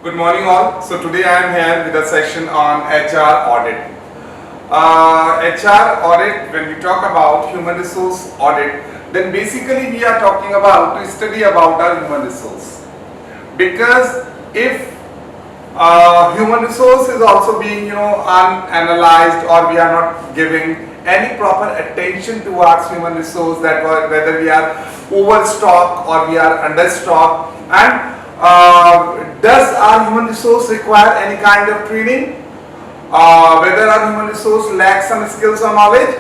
Good morning all. So today I am here with a session on HR audit. HR audit, when we talk about human resource audit, then basically we are talking about to study about our human resource. Because if human resource is also being unanalyzed, or we are not giving any proper attention towards human resource, that whether we are overstock or we are understock, and does our human resource require any kind of training, whether our human resource lacks some skills or knowledge.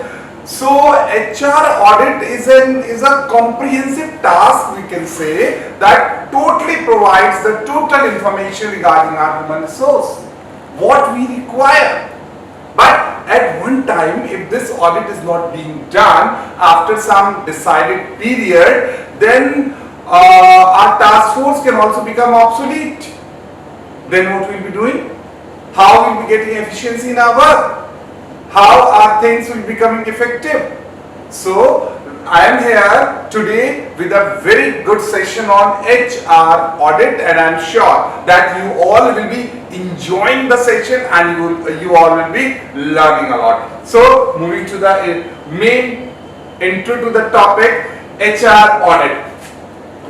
So HR audit is a comprehensive task, we can say, that totally provides the total information regarding our human resource, what we require. But at one time, if this audit is not being done after some decided period, then our task force can also become obsolete. Then what we'll be doing? How we'll be getting efficiency in our work? How our things will be becoming effective? So I am here today with a very good session on HR audit, and I am sure that you all will be enjoying the session and you all will be learning a lot. So moving to the main intro to the topic, HR audit.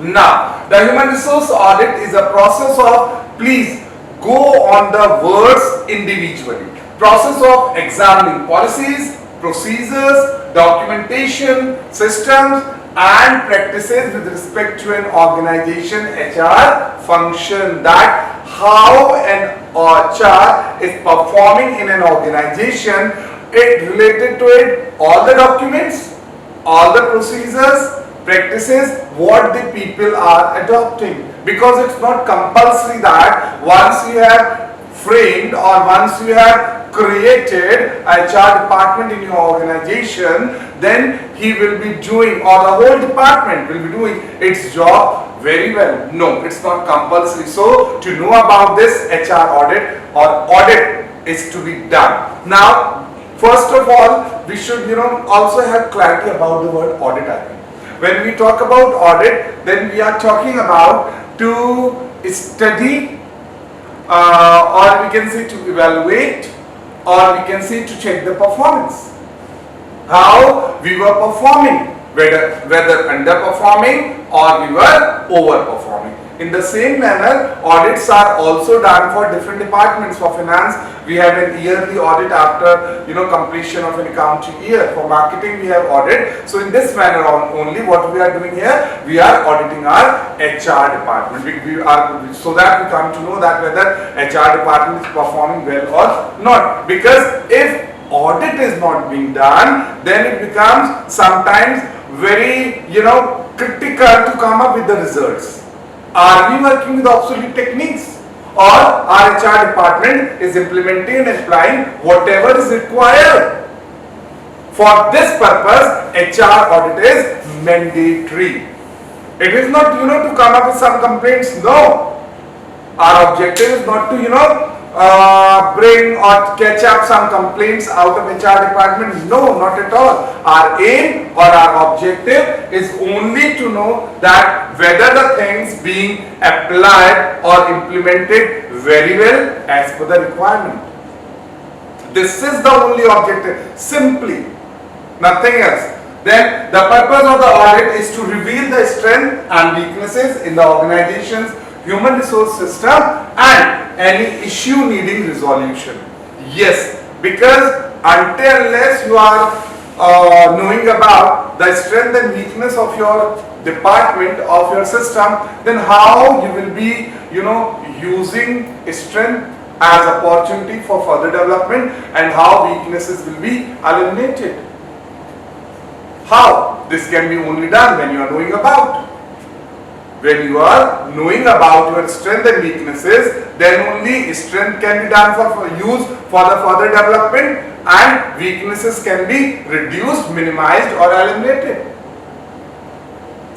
Now, the human resource audit is a process of, please go on the words individually, process of examining policies, procedures, documentation, systems and practices with respect to an organization HR function, that how an HR is performing in an organization, it related to it, all the documents, all the procedures, practices, what the people are adopting. Because it's not compulsory that once you have framed or once you have created a HR department in your organization, then he will be doing, or the whole department will be doing its job very well. No, it's not compulsory. So to know about this HR audit or audit is to be done. Now, first of all, we should also have clarity about the word audit, I think. When we talk about audit, then we are talking about to study, or we can say to evaluate, or we can say to check the performance. How we were performing, whether underperforming or we were overperforming. In the same manner, audits are also done for different departments. For finance, we have an yearly audit after completion of an accounting year. For marketing, we have audit. So in this manner only, what we are doing here, we are auditing our HR department. So that we come to know that whether HR department is performing well or not. Because if audit is not being done, then it becomes sometimes very critical to come up with the results. Are we working with obsolete techniques, or our HR department is implementing and applying whatever is required? For this purpose, HR audit is mandatory. It is not to come up with some complaints. No, our objective is not to bring or catch up some complaints out of HR department. No, not at all. Our aim or our objective is only to know that whether the things being applied or implemented very well as per the requirement. This is the only objective, simply, nothing else. Then the purpose of the audit is to reveal the strength and weaknesses in the organization's human resource system and any issue needing resolution. Yes, because until unless you are knowing about the strength and weakness of your department, of your system, then how you will be using strength as opportunity for further development, and how weaknesses will be eliminated. How? This can be only done when you are knowing about. When you are knowing about your strength and weaknesses, then only strength can be done for use for the further development, and weaknesses can be reduced, minimized or eliminated.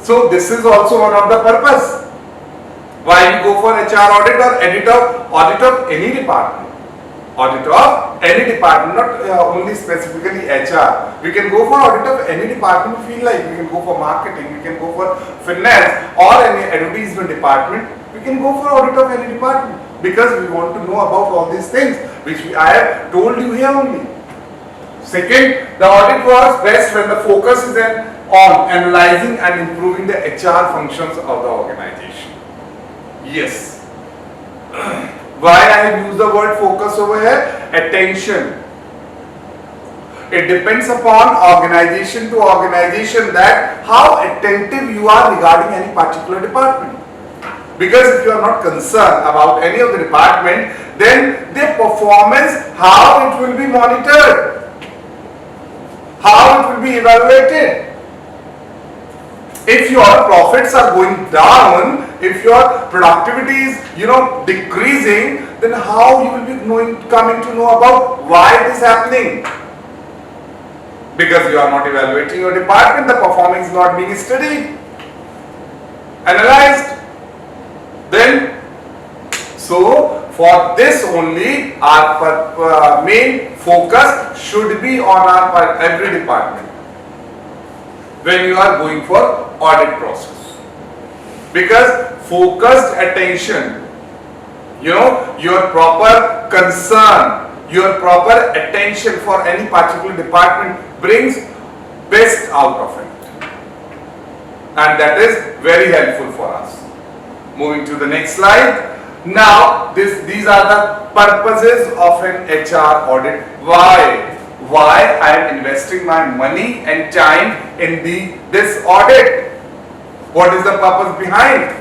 So this is also one of the purpose why we go for HR audit or audit of any department. Audit of any department, not only specifically HR. We can go for audit of any department we feel like. We can go for marketing, we can go for finance or any advertisement department. We can go for audit of any department. because we want to know about all these things which I have told you here only. Second, the audit works best when the focus is on analyzing and improving the HR functions of the organization. Yes. Why I have used the word focus over here? Attention. It depends upon organization to organization that how attentive you are regarding any particular department. Because if you are not concerned about any of the department, then their performance, how it will be monitored, how it will be evaluated. If your profits are going down, if your productivity is decreasing, then how you will be coming to know about why it is happening? Because you are not evaluating your department, the performance is not being studied, analyzed. Then, so for this only our main focus should be on every department when you are going for audit process. Because focused attention, your proper concern, your proper attention for any particular department brings best out of it, and that is very helpful for us. Moving to the next slide. Now these are the purposes of an HR audit. Why I am investing my money and time in this audit? What is the purpose behind?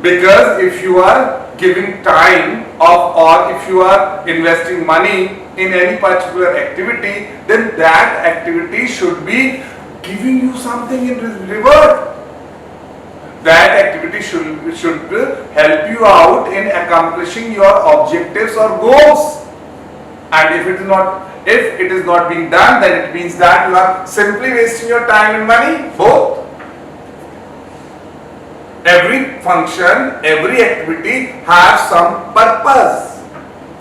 Because if you are giving time or if you are investing money in any particular activity, then that activity should be giving you something in reward. That activity should help you out in accomplishing your objectives or goals. And if it is not being done, then it means that you are simply wasting your time and money, both. Every function, every activity has some purpose.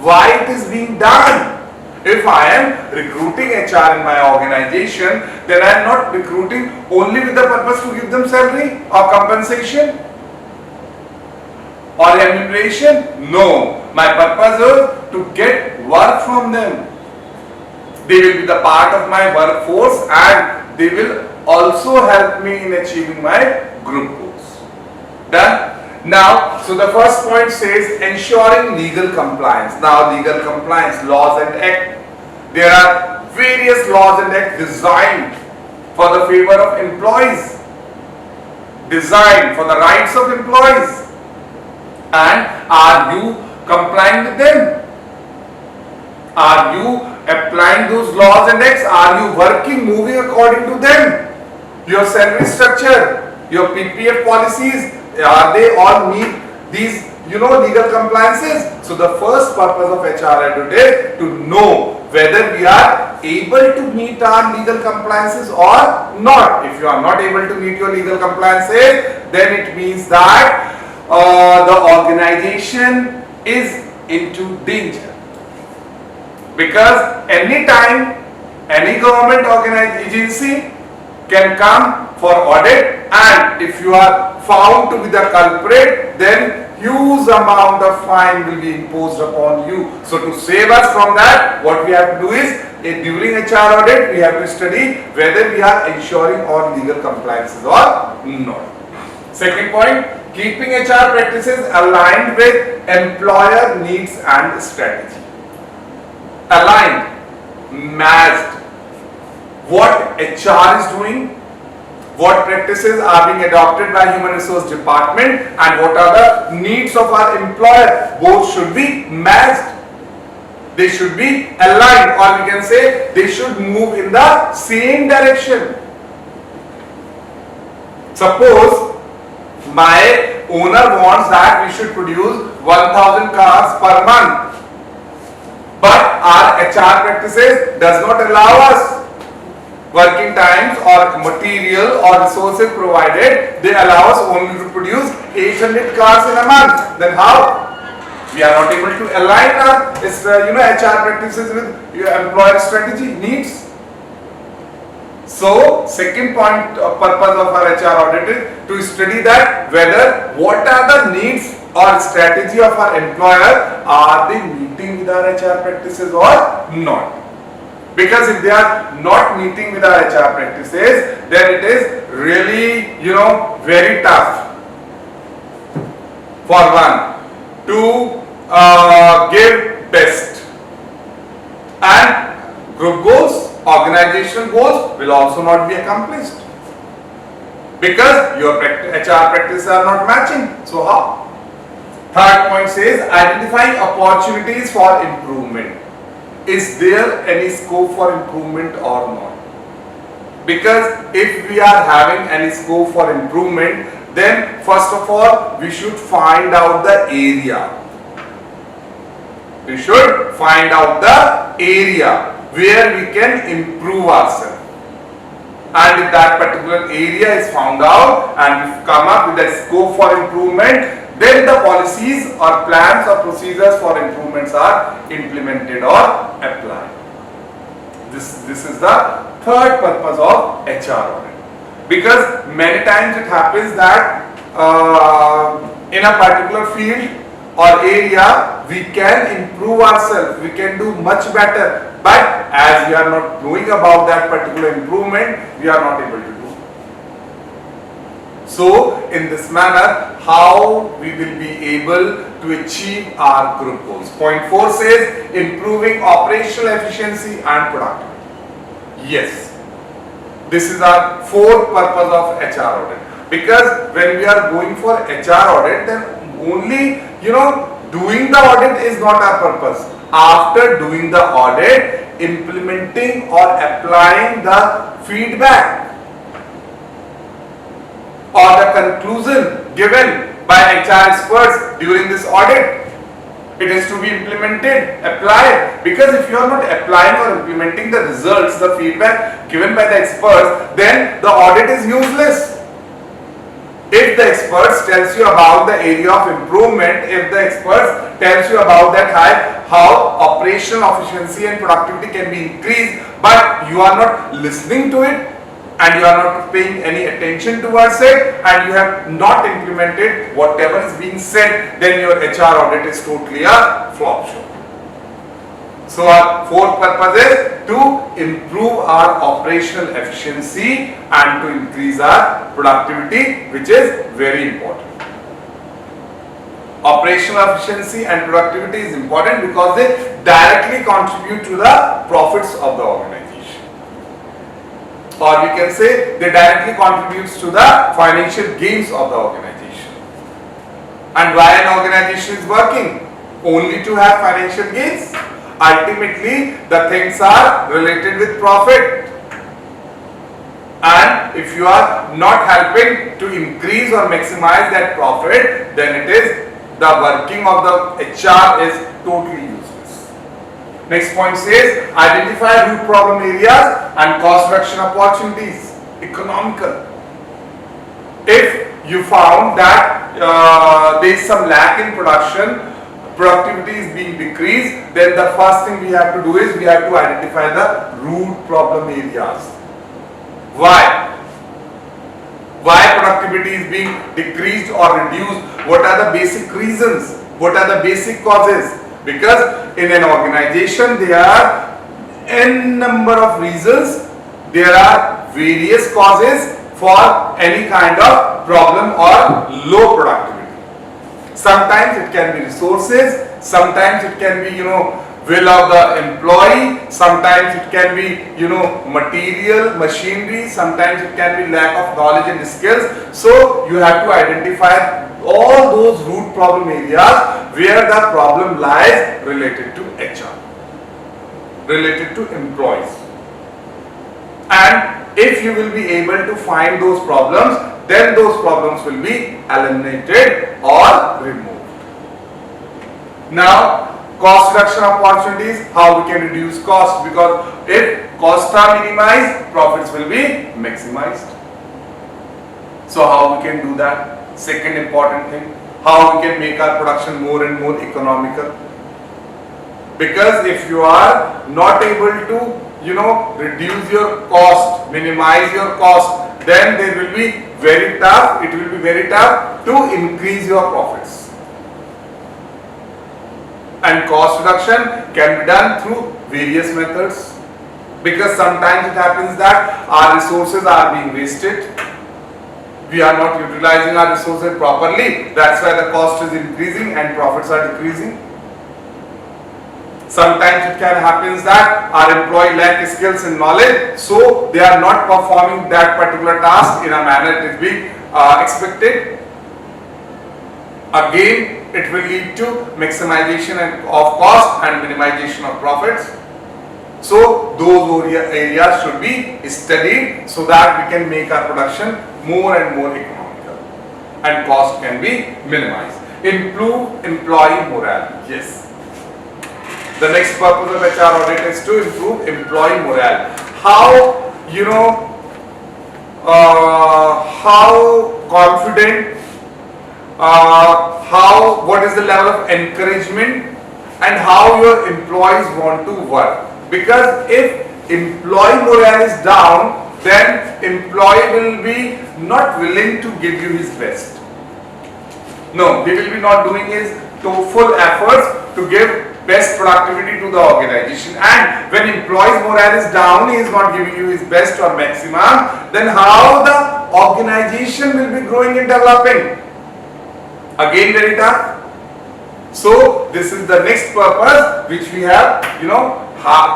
Why it is being done? If I am recruiting HR in my organization, then I am not recruiting only with the purpose to give them salary or compensation or remuneration. No, my purpose is to get work from them. They will be the part of my workforce and they will also help me in achieving my group goals. Done? Now, so the first point says ensuring legal compliance. Now, legal compliance, laws and acts. There are various laws and acts designed for the favor of employees, designed for the rights of employees. And are you complying with them? Are you applying those laws and acts? Are you working, moving according to them? Your salary structure, your PPF policies, are they all meet these legal compliances? So the first purpose of HR audit is to know whether we are able to meet our legal compliances or not. If you are not able to meet your legal compliances, then it means that the organization is into danger. Because anytime any government agency can come for audit, and if you are found to be the culprit, then huge amount of fine will be imposed upon you. So to save us from that, what we have to do is during HR audit we have to study whether we are ensuring all legal compliances or not. Second point, keeping HR practices aligned with employer needs and strategy. Aligned, matched. What HR is doing, what practices are being adopted by human resource department, and what are the needs of our employer. Both should be matched. They should be aligned, or we can say they should move in the same direction. Suppose my owner wants that we should produce 1000 cars per month, but our HR practices does not allow us. Working times or material or resources provided, they allow us only to produce 800 cars in a month. Then how? We are not able to align our HR practices with your employer strategy needs. So second point purpose of our HR audit is to study that whether what are the needs or strategy of our employer, are they meeting with our HR practices or not? Because if they are not meeting with our HR practices, then it is really, very tough for one to give best. And group goals, organizational goals will also not be accomplished because your HR practices are not matching. So how? Third point says identifying opportunities for improvement. Is there any scope for improvement or not? Because if we are having any scope for improvement, then first of all we should find out the area. We should find out the area where we can improve ourselves. And if that particular area is found out and we come up with a scope for improvement, then the policies or plans or procedures for improvements are implemented or applied. This is the third purpose of HR audit. Because many times it happens that in a particular field or area we can improve ourselves, we can do much better, but as we are not knowing about that particular improvement, we are not able to do. So in this manner, how we will be able to achieve our group goals. Point 4 says improving operational efficiency and productivity. Yes, this is our fourth purpose of HR audit. Because when we are going for HR audit, then only doing the audit is not our purpose. After doing the audit, implementing or applying the feedback or the conclusion given by HR experts during this audit, it is to be implemented, applied. Because if you are not applying or implementing the results, the feedback given by the experts, then the audit is useless. If the experts tells you about the area of improvement, if the experts tells you about that how operational efficiency and productivity can be increased, but you are not listening to it and you are not paying any attention towards it and you have not implemented whatever is being said, then your HR audit is totally a flop show. So our fourth purpose is to improve our operational efficiency and to increase our productivity, which is very important. Operational efficiency and productivity is important because they directly contribute to the profits of the organization. Or we can say they directly contributes to the financial gains of the organization. And why an organization is working? Only to have financial gains. Ultimately, the things are related with profit. And if you are not helping to increase or maximize that profit, then it is the working of the HR is totally useless. Next point says identify root problem areas and cost reduction opportunities. Economical. If you found that there is some lack in production, productivity is being decreased, then the first thing we have to do is we have to identify the root problem areas. Why? Why productivity is being decreased or reduced? What are the basic reasons? What are the basic causes? Because in an organization there are n number of reasons, there are various causes for any kind of problem or low productivity. Sometimes it can be resources, sometimes it can be will of the employee, sometimes it can be material, machinery, sometimes it can be lack of knowledge and skills. So you have to identify all those root problem areas where the problem lies related to HR, related to employees. And if you will be able to find those problems, then those problems will be eliminated or removed. Now, cost reduction opportunities, how we can reduce cost, because if costs are minimized, profits will be maximized. So how we can do that? Second important thing, how we can make our production more and more economical. Because if you are not able to reduce your cost, minimize your cost, then there will be very tough, it will be very tough to increase your profits. And cost reduction can be done through various methods, because sometimes it happens that our resources are being wasted. We are not utilizing our resources properly. That's why the cost is increasing and profits are decreasing. Sometimes it can happen that our employee lack skills and knowledge, so they are not performing that particular task in a manner it is being expected. Again, it will lead to maximization of cost and minimization of profits. So those areas should be studied so that we can make our production more and more economical and cost can be minimized. Improve employee morale. Yes. The next purpose of HR audit is to improve employee morale. How, how confident, what is the level of encouragement and how your employees want to work. Because if employee morale is down, then employee will be not willing to give you his best. No, he will be not doing his full efforts to give best productivity to the organization. And when employees morale is down, he is not giving you his best or maximum, then how the organization will be growing and developing? Again, very tough. So this is the next purpose which we have,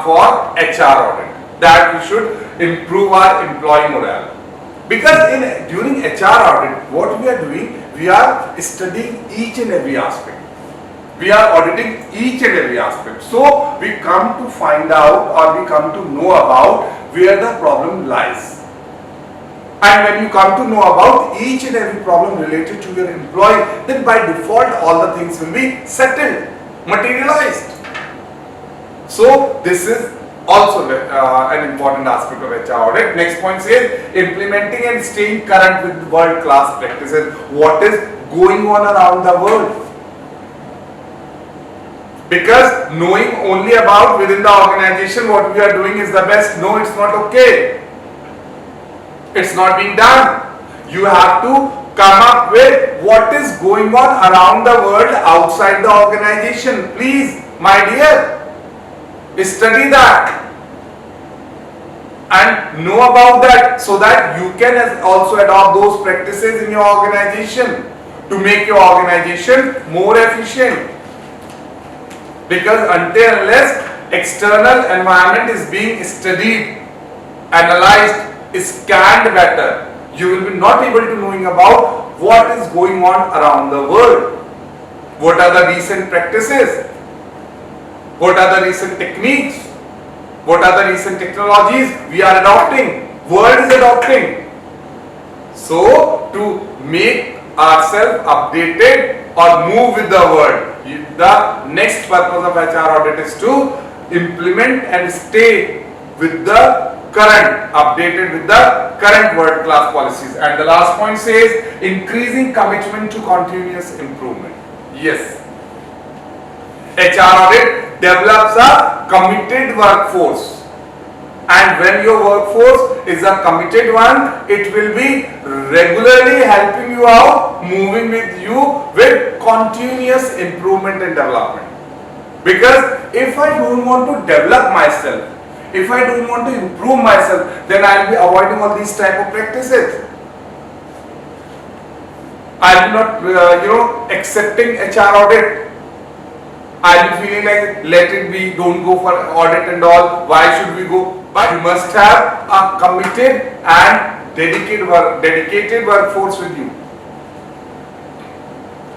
for HR audit, that we should improve our employee morale. Because during HR audit, what we are doing, we are studying each and every aspect. We are auditing each and every aspect. So we come to find out, or we come to know about where the problem lies. And when you come to know about each and every problem related to your employee, then by default all the things will be settled, materialized. So this is also an important aspect of HR audit. Next point says implementing and staying current with world-class practices. What is going on around the world? Because knowing only about within the organization what we are doing is the best, no, it's not okay. It's not being done. You have to come up with what is going on around the world outside the organization. Please, my dear, study that and know about that so that you can also adopt those practices in your organization to make your organization more efficient. Because until unless external environment is being studied, analyzed, scanned better, you will be not able to knowing about what is going on around the world. What are the recent practices? What are the recent techniques? What are the recent technologies we are adopting? World is adopting. So to make ourselves updated or move with the world, the next purpose of HR audit is to implement and stay with the current, updated with the current world-class policies. And the last point says increasing commitment to continuous improvement. Yes, HR audit develops a committed workforce. And when your workforce is a committed one, it will be regularly helping you out, moving with you with continuous improvement and development. Because if I don't want to develop myself, if I don't want to improve myself, then I will be avoiding all these type of practices. I will not, accepting HR audit. I will be feeling like let it be, don't go for audit and all. Why should we go? But you must have a committed and dedicated workforce with you.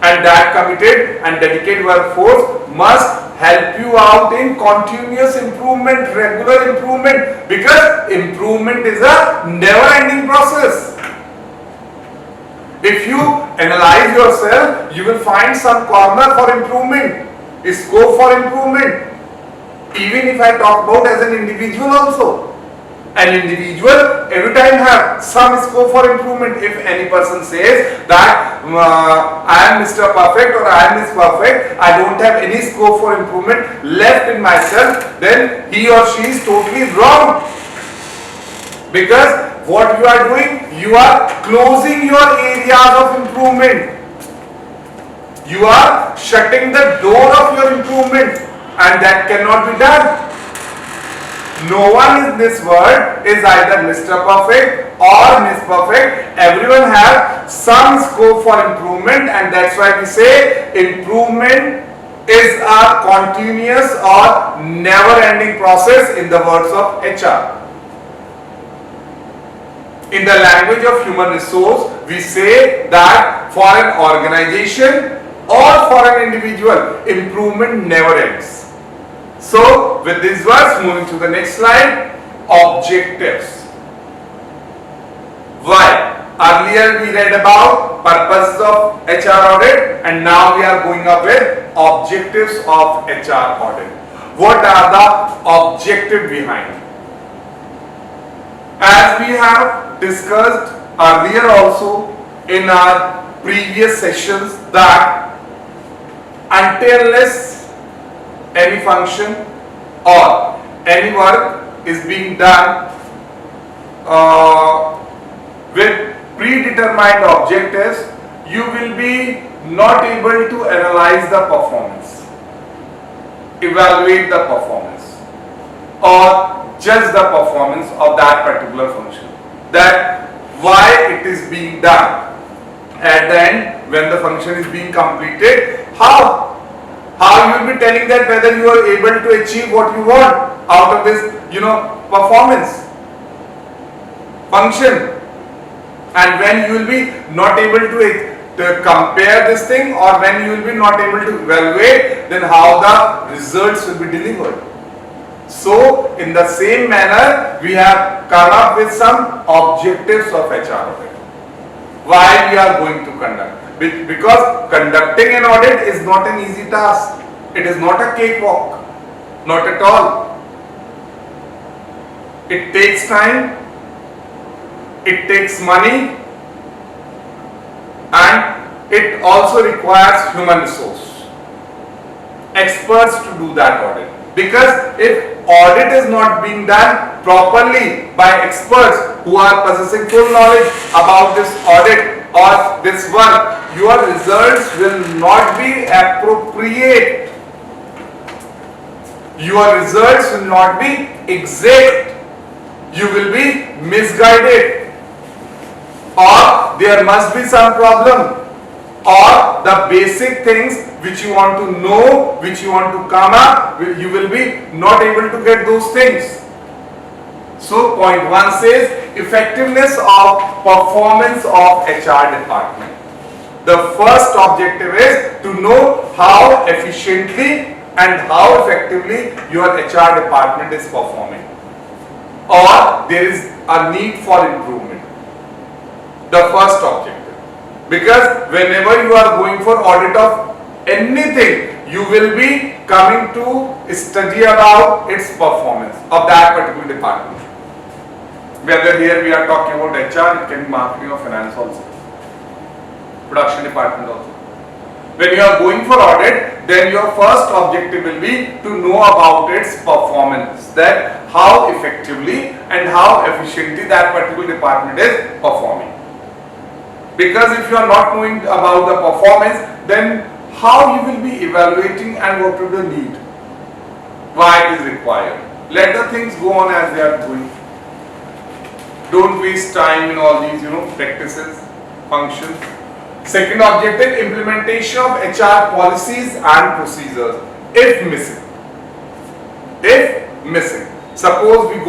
And that committed and dedicated workforce must help you out in continuous improvement, regular improvement, because improvement is a never-ending process. If you analyze yourself, you will find some corner for improvement, scope for improvement. Even if I talk about as an individual also, an individual every time have some scope for improvement. If any person says that I am Mr. Perfect or I am Miss Perfect, I don't have any scope for improvement left in myself, then he or she is totally wrong. Because what you are doing, you are closing your areas of improvement. You are shutting the door of your improvement, and that cannot be done. No one in this world is either Mr. Perfect or Miss Perfect. Everyone has some scope for improvement, and that's why we say improvement is a continuous or never-ending process in the words of HR. In the language of human resource, we say that for an organization or for an individual, improvement never ends. So, with these words, moving to the next slide, objectives. Why? Earlier we read about purposes of HR audit, and now we are going up with objectives of HR audit. What are the objectives behind? As we have discussed earlier also in our previous sessions, that unless any function or any work is being done with predetermined objectives, you will be not able to analyze the performance, evaluate the performance, or judge the performance of that particular function. That why it is being done. At the end, when the function is being completed, how you will be telling that whether you are able to achieve what you want out of this, performance function, and when you will be not able to compare this thing, or when you will be not able to evaluate, then how the results will be delivered. So, in the same manner, we have come up with some objectives of HR audit. Why we are going to conduct? Because conducting an audit is not an easy task. It is not a cakewalk. Not at all. It takes time. It takes money. And it also requires human resource. Experts to do that audit. Because if audit is not being done properly by experts who are possessing full knowledge about this audit or this work, your results will not be appropriate. Your results will not be exact. You will be misguided, or there must be some problem, or the basic things which you want to know, which you want to come up, you will be not able to get those things. So point 1 says effectiveness of performance of HR department. The first objective is to know how efficiently and how effectively your HR department is performing, or there is a need for improvement. The first objective. Because whenever you are going for audit of anything, you will be coming to study about its performance of that particular department. Whether here we are talking about HR, it can be marketing or finance also, production department also. When you are going for audit, then your first objective will be to know about its performance, that how effectively and how efficiently that particular department is performing. Because if you are not knowing about the performance, then how you will be evaluating and what will the need, why it is required. Let the things go on as they are going. Don't waste time in all these practices, functions. Second objective, implementation of HR policies and procedures if missing. Suppose we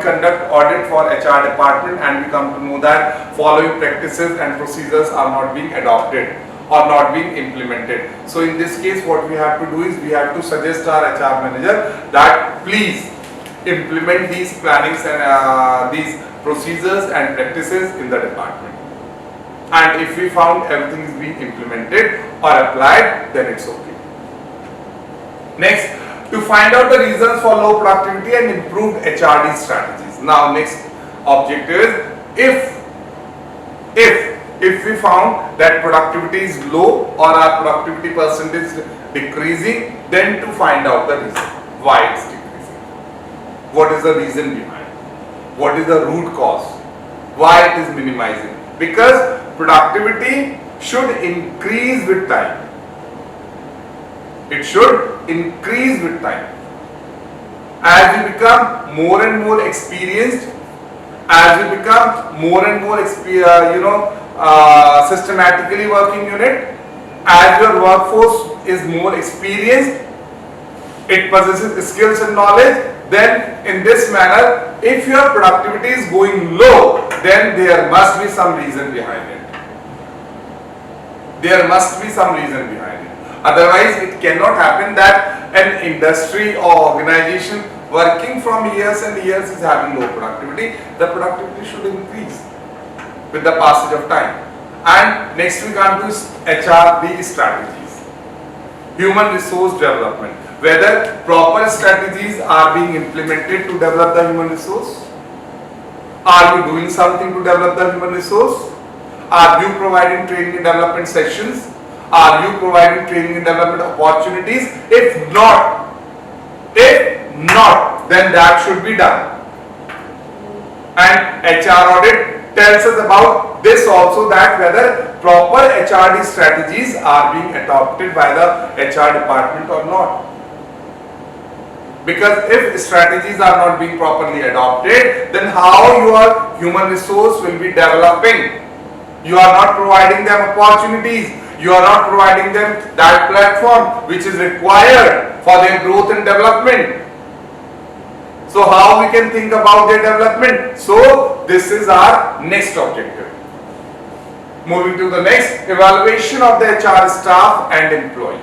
conduct audit for HR department and we come to know that following practices and procedures are not being adopted or not being implemented. So in this case, what we have to do is we have to suggest our HR manager that please implement these plannings and these procedures and practices in the department. And if we found everything is being implemented or applied, then it's okay. Next, to find out the reasons for low productivity and improved HRD strategies. Now, next objective is if we found that productivity is low or our productivity percentage is decreasing, then to find out the reason why it's decreasing. What is the reason behind? What is the root cause? Why it is minimizing? Because productivity should increase with time. It should increase with time. As we become more and more experienced, as we become more and more systematically working unit, as your workforce is more experienced, it possesses skills and knowledge, then in this manner, if your productivity is going low, then there must be some reason behind it. There must be some reason behind it. Otherwise, it cannot happen that an industry or organization working from years and years is having low productivity. The productivity should increase with the passage of time. And next we come to HRD strategies. Human resource development. Whether proper strategies are being implemented to develop the human resource. Are you doing something to develop the human resource? Are you providing training and development sessions? Are you providing training and development opportunities? If not, then that should be done. And HR audit tells us about this also, that whether proper HRD strategies are being adopted by the HR department or not. Because if strategies are not being properly adopted, then how your human resource will be developing? You are not providing them opportunities. You are not providing them that platform which is required for their growth and development. So how we can think about their development? So this is our next objective. Moving to the next, evaluation of the HR staff and employee.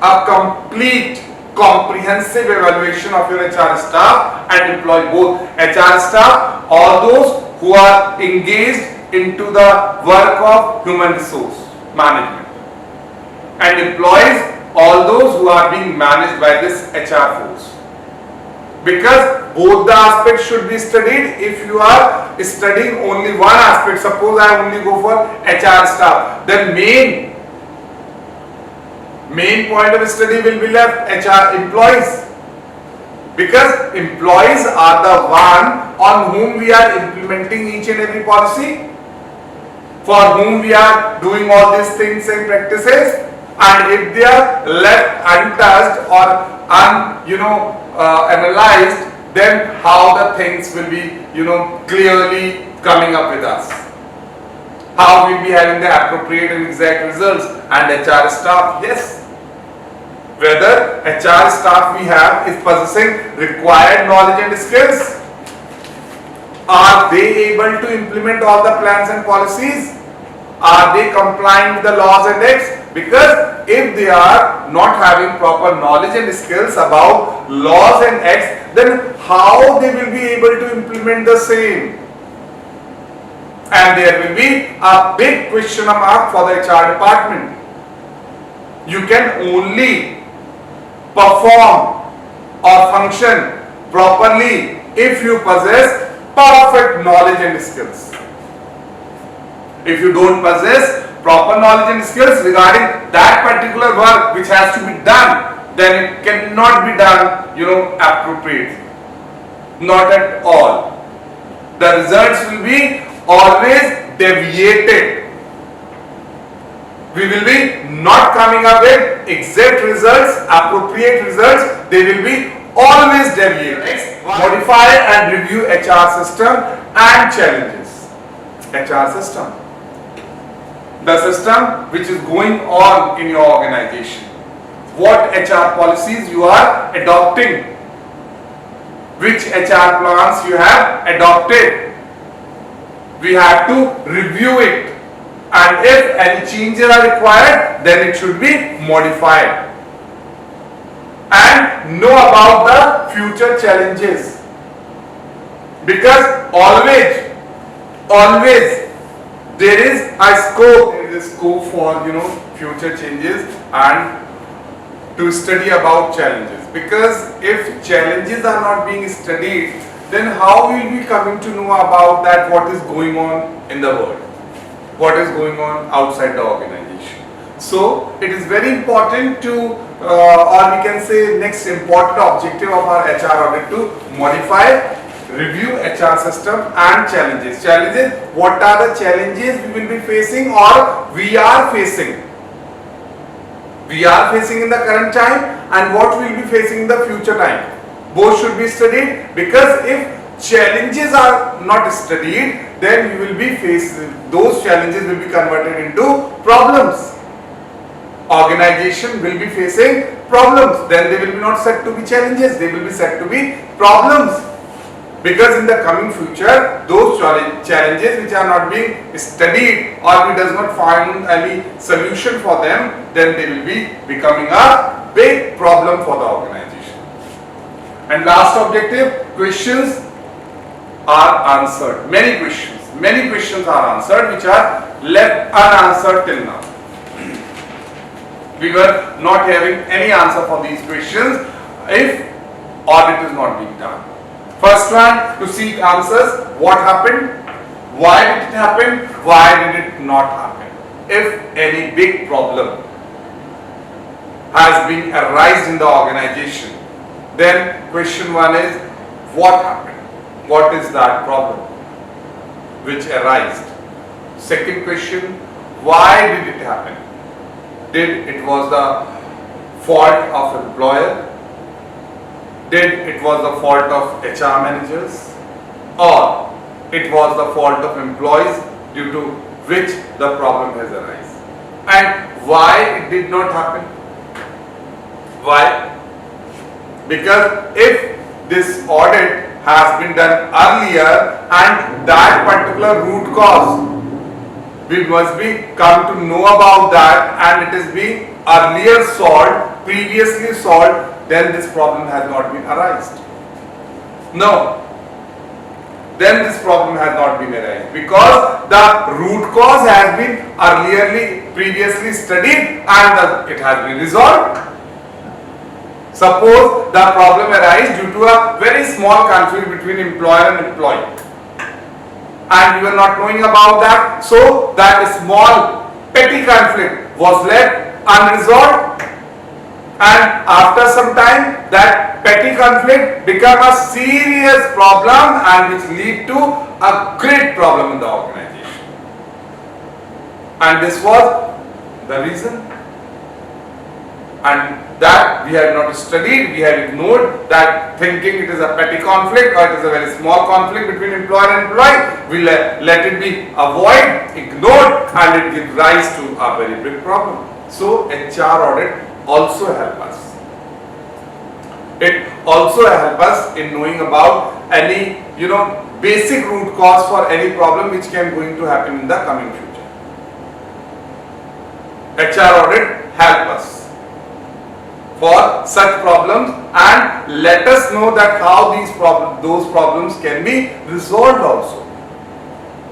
A complete, comprehensive evaluation of your HR staff and employee, both HR staff, all those who are engaged into the work of human resource management, and employees, all those who are being managed by this HR force. Because both the aspects should be studied. If you are studying only one aspect, suppose I only go for HR staff, then main point of study will be left HR employees. Because employees are the one on whom we are implementing each and every policy, for whom we are doing all these things and practices, and if they are left untouched or analyzed, then how the things will be clearly coming up with us, how we will be having the appropriate and exact results. And HR staff, yes, whether HR staff we have is possessing required knowledge and skills. Are they able to implement all the plans and policies? Are they complying with the laws and acts? Because if they are not having proper knowledge and skills about laws and acts, then how they will be able to implement the same? And there will be a big question mark for the HR department. You can only perform or function properly if you possess perfect knowledge and skills. If you don't possess proper knowledge and skills regarding that particular work which has to be done, then it cannot be done, appropriately. Not at all. The results will be always deviated. We will be not coming up with exact results, appropriate results. They will be always deviated. Next, modify and review HR system and challenges. HR system. The system which is going on in your organization. What HR policies you are adopting. Which HR plans you have adopted. We have to review it. And if any changes are required, then it should be modified. And know about the future challenges. Because always there is a scope for future changes and to study about challenges. Because if challenges are not being studied, then how will we coming to know about that what is going on in the world, what is going on outside the organization. So it is very important to or we can say next important objective of our HR audit to modify, review HR system and challenges. Challenges, what are the challenges we will be facing or we are facing? we are facing in the current time and what we will be facing in the future time. Both should be studied, because if challenges are not studied, then you will be facing, those challenges will be converted into problems. Organization will be facing problems, then they will be not said to be challenges, they will be said to be problems. Because in the coming future, those challenges which are not being studied or we does not find any solution for them, then they will be becoming a big problem for the organization. And last objective, questions are answered. Many questions are answered which are left unanswered till now. We were not having any answer for these questions if audit is not being done. First one, to seek answers. What happened? Why did it happen? Why did it not happen? If any big problem has been arised in the organization, then question one is, what happened? What is that problem which arised? Second question, why did it happen? Did it was the fault of employer? Did it was the fault of HR managers, or it was the fault of employees due to which the problem has arisen? And why it did not happen? Why? Because if this audit has been done earlier and that particular root cause, we must be come to know about that, and it is being earlier solved, previously solved, then this problem has not been arisen. No, then this problem has not been arisen, because the root cause has been previously studied and it has been resolved. Suppose the problem arises due to a very small conflict between employer and employee, and you are not knowing about that, so that small petty conflict was left unresolved, and after some time that petty conflict became a serious problem and which lead to a great problem in the organization. And this was the reason, and that we had not studied, we had ignored that, thinking it is a petty conflict or it is a very small conflict between employer and employee. We let it be avoided, ignored, and it gives rise to a very big problem. So HR audit also help us. It also help us in knowing about any basic root cause for any problem which can going to happen in the coming future. HR audit help us for such problems and let us know that how those problems can be resolved also.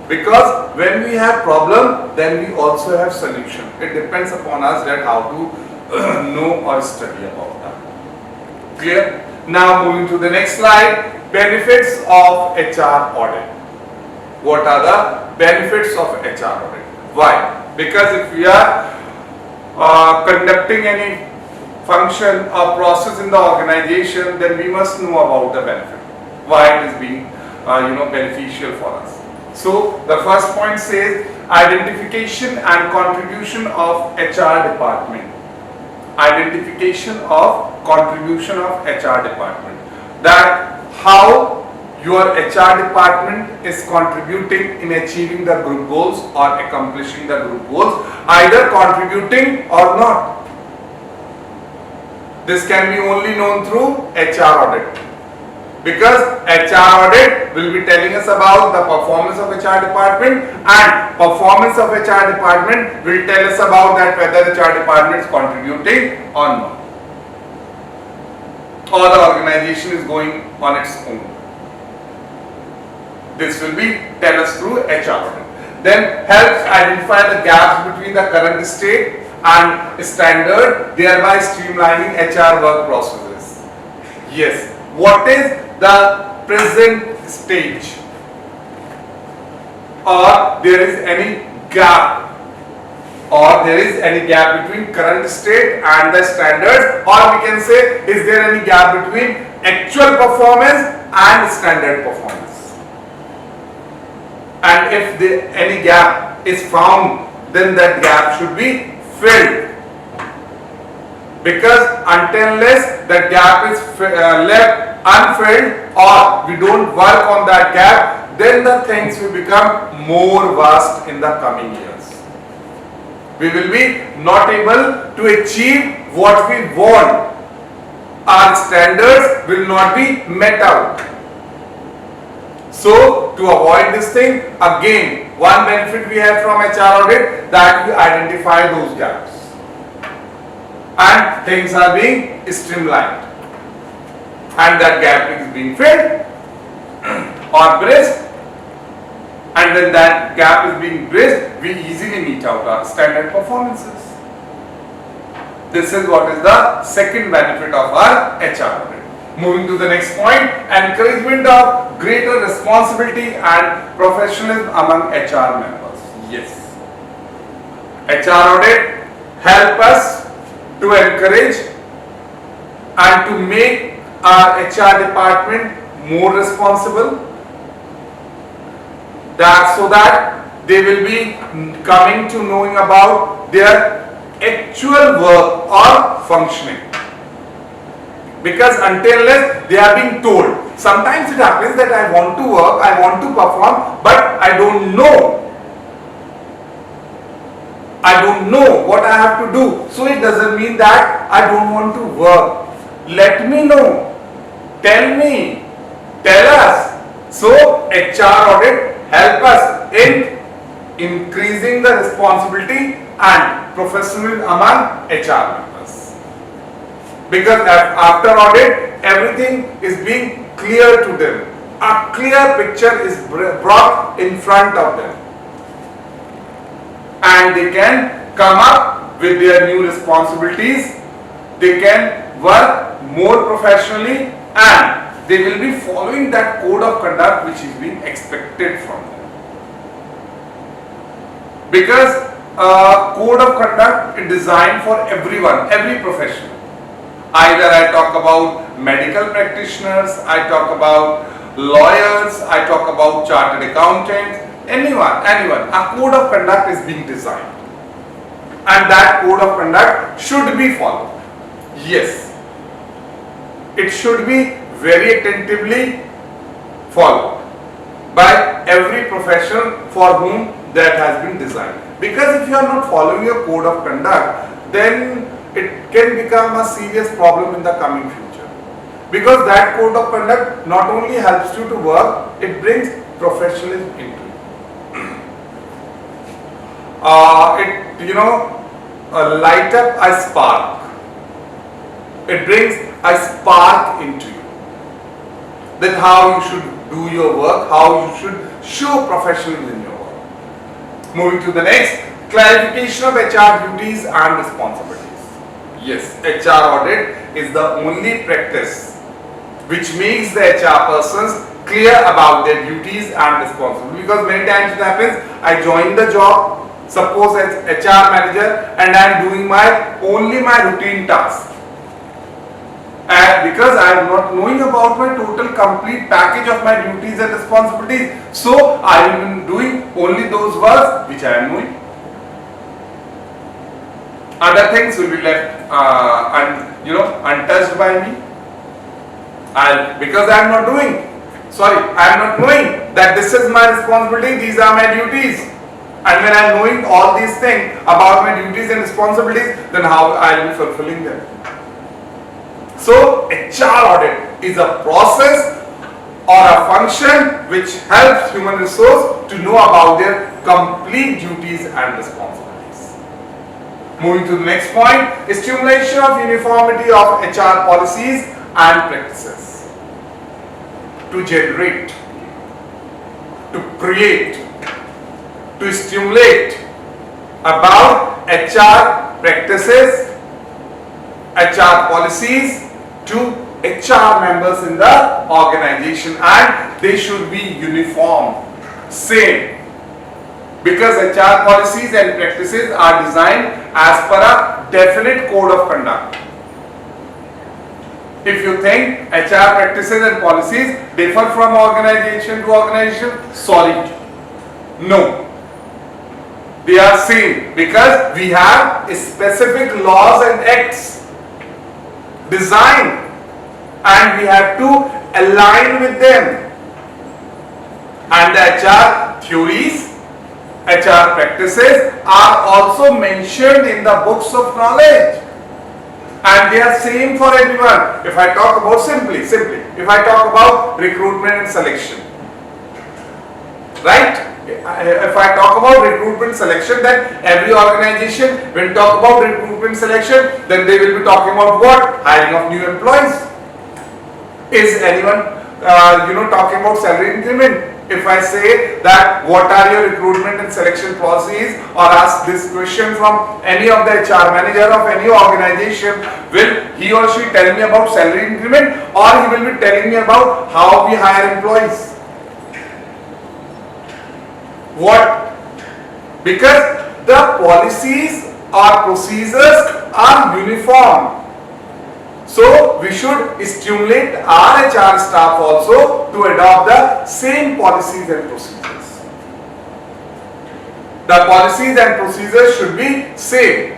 Because when we have problem, then we also have solution. It depends upon us that how to know or study about that. Clear? Now moving to the next slide, benefits of HR audit. What are the benefits of HR audit? Why? Because if we are conducting any function or process in the organization, then we must know about the benefit, why it is being beneficial for us. So the first point says identification and contribution of HR department. Identification of contribution of HR department, that how your HR department is contributing in achieving the group goals or accomplishing the group goals, either contributing or not. This can be only known through HR audit, because HR audit will be telling us about the performance of HR department, and performance of HR department will tell us about that whether HR department is contributing or not, or the organization is going on its own. This will be tell us through HR audit. Then helps identify the gaps between the current state and standard, thereby streamlining HR work processes. Yes, what is the present stage, or there is any gap, between current state and the standards, or we can say, is there any gap between actual performance and standard performance? And if any gap is found, then that gap should be filled. Because until unless that gap is left unfilled or we don't work on that gap, then the things will become more vast in the coming years. We will be not able to achieve what we want. Our standards will not be met out. So to avoid this thing, again, one benefit we have from HR audit, that we identify those gaps and things are being streamlined and that gap is being filled or bridged, and when that gap is being bridged, we easily meet out our standard performances. This is what is the second benefit of our HR audit. Moving to the next point, encouragement of greater responsibility and professionalism among HR members. Yes, HR audit help us to encourage and to make our HR department more responsible, that so that they will be coming to knowing about their actual work or functioning. Because until unless they are being told, sometimes it happens that I want to work, I want to perform, but I don't know. I don't know what I have to do. So it doesn't mean that I don't want to work. Let me know. Tell me. Tell us. So HR audit help us in increasing the responsibility and professionalism among HR members. Because after audit, everything is being clear to them. A clear picture is brought in front of them. And they can come up with their new responsibilities. They can work more professionally and they will be following that code of conduct which is being expected from them. Because code of conduct is designed for everyone, every profession. Either I talk about medical practitioners, I talk about lawyers, I talk about chartered accountants, anyone. A code of conduct is being designed. And that code of conduct should be followed. Yes. It should be very attentively followed by every profession for whom that has been designed. Because if you are not following your code of conduct, then it can become a serious problem in the coming future. Because that code of conduct not only helps you to work, it brings professionalism into it. Light up a spark. It brings a spark into you. Then how you should do your work, how you should show professionalism in your work. Moving to the next, clarification of HR duties and responsibilities. Yes, HR audit is the only practice which makes the HR persons clear about their duties and responsibilities. Because many times it happens, I join the job, suppose as HR manager, and I am doing only my routine tasks. And because I am not knowing about my total complete package of my duties and responsibilities, so I am doing only those works which I am knowing. Other things will be left untouched by me. Because I am not knowing that this is my responsibility, these are my duties. And when I am knowing all these things about my duties and responsibilities, then how I will be fulfilling them. So HR audit is a process or a function which helps human resource to know about their complete duties and responsibilities. Moving to the next point, stimulation of uniformity of HR policies and practices. To generate, to create, to stimulate about HR practices, HR policies to HR members in the organization, and they should be uniform, same. Because HR policies and practices are designed as per a definite code of conduct. If you think HR practices and policies differ from organization to organization, sorry. No. They are same because we have specific laws and acts design and we have to align with them. And the HR theories, HR practices are also mentioned in the books of knowledge. And they are same for everyone. If I talk about simply, if I talk about recruitment and selection, right? If I talk about recruitment selection, then every organization will talk about recruitment selection, then they will be talking about what? Hiring of new employees. Is anyone talking about salary increment? If I say that what are your recruitment and selection policies, or ask this question from any of the HR manager of any organization, will he or she tell me about salary increment, or he will be telling me about how we hire employees? What? Because the policies or procedures are uniform. So we should stimulate our HR staff also to adopt the same policies and procedures. The policies and procedures should be same.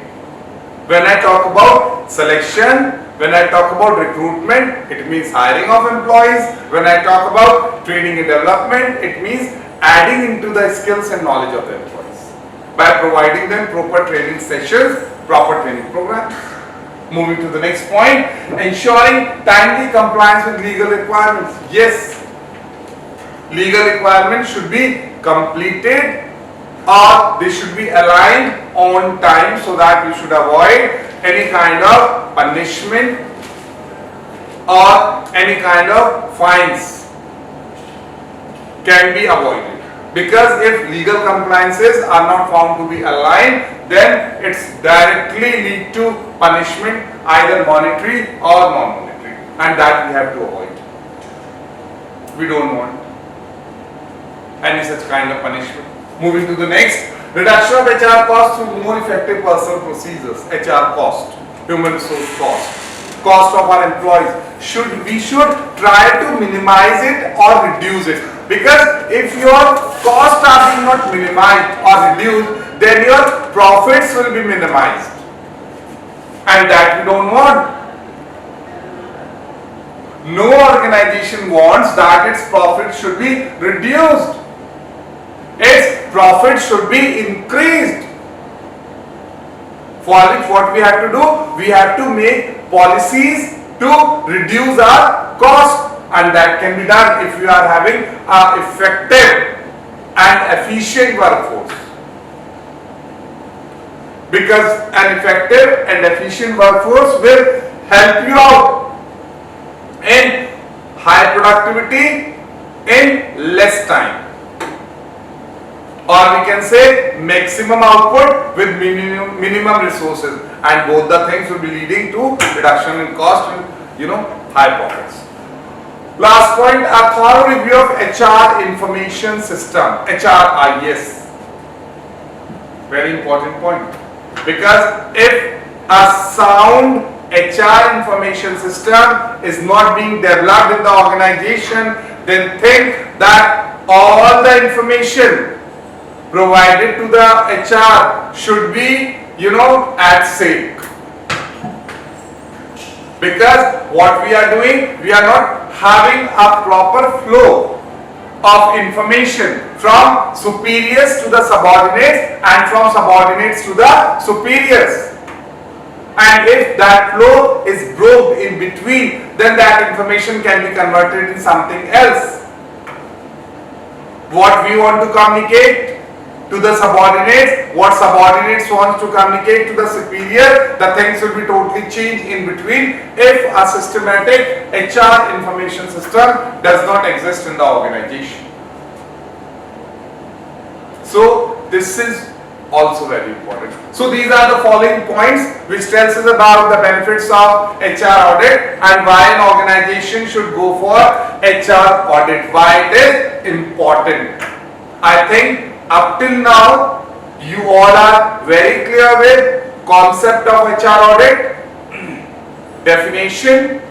When I talk about selection, when I talk about recruitment, it means hiring of employees. When I talk about training and development, it means adding into the skills and knowledge of the employees by providing them proper training sessions, proper training programs. Moving to the next point, ensuring timely compliance with legal requirements. Yes, legal requirements should be completed or they should be aligned on time so that we should avoid any kind of punishment or any kind of fines can be avoided. Because if legal compliances are not found to be aligned, then it's directly lead to punishment, either monetary or non-monetary, and that we have to avoid. We don't want any such kind of punishment. Moving to the next, reduction of HR cost through more effective personal procedures. HR cost, human resource cost of our employees. We should try to minimize it or reduce it. Because if your costs are being not minimized or reduced, then your profits will be minimized. And that we don't want. No organization wants that its profit should be reduced. Its profit should be increased. For which what we have to do? We have to make policies to reduce our cost. And that can be done if you are having an effective and efficient workforce. Because an effective and efficient workforce will help you out in high productivity in less time. Or we can say maximum output with minimum resources. And both the things will be leading to reduction in cost and high profits. Last point, a thorough review of HR information system, HRIS. Very important point. Because if a sound HR information system is not being developed in the organization, then think that all the information provided to the HR should be, at stake. Because what we are doing, we are not having a proper flow of information from superiors to the subordinates and from subordinates to the superiors. And if that flow is broke in between, then that information can be converted in something else. What we want to communicate to the subordinates, what subordinates want to communicate to the superior, the things will be totally changed in between if a systematic HR information system does not exist in the organization. So this is also very important. So these are the following points which tells us about the benefits of HR audit and why an organization should go for HR audit, why it is important. I think up till now, you all are very clear with concept of HR audit, definition,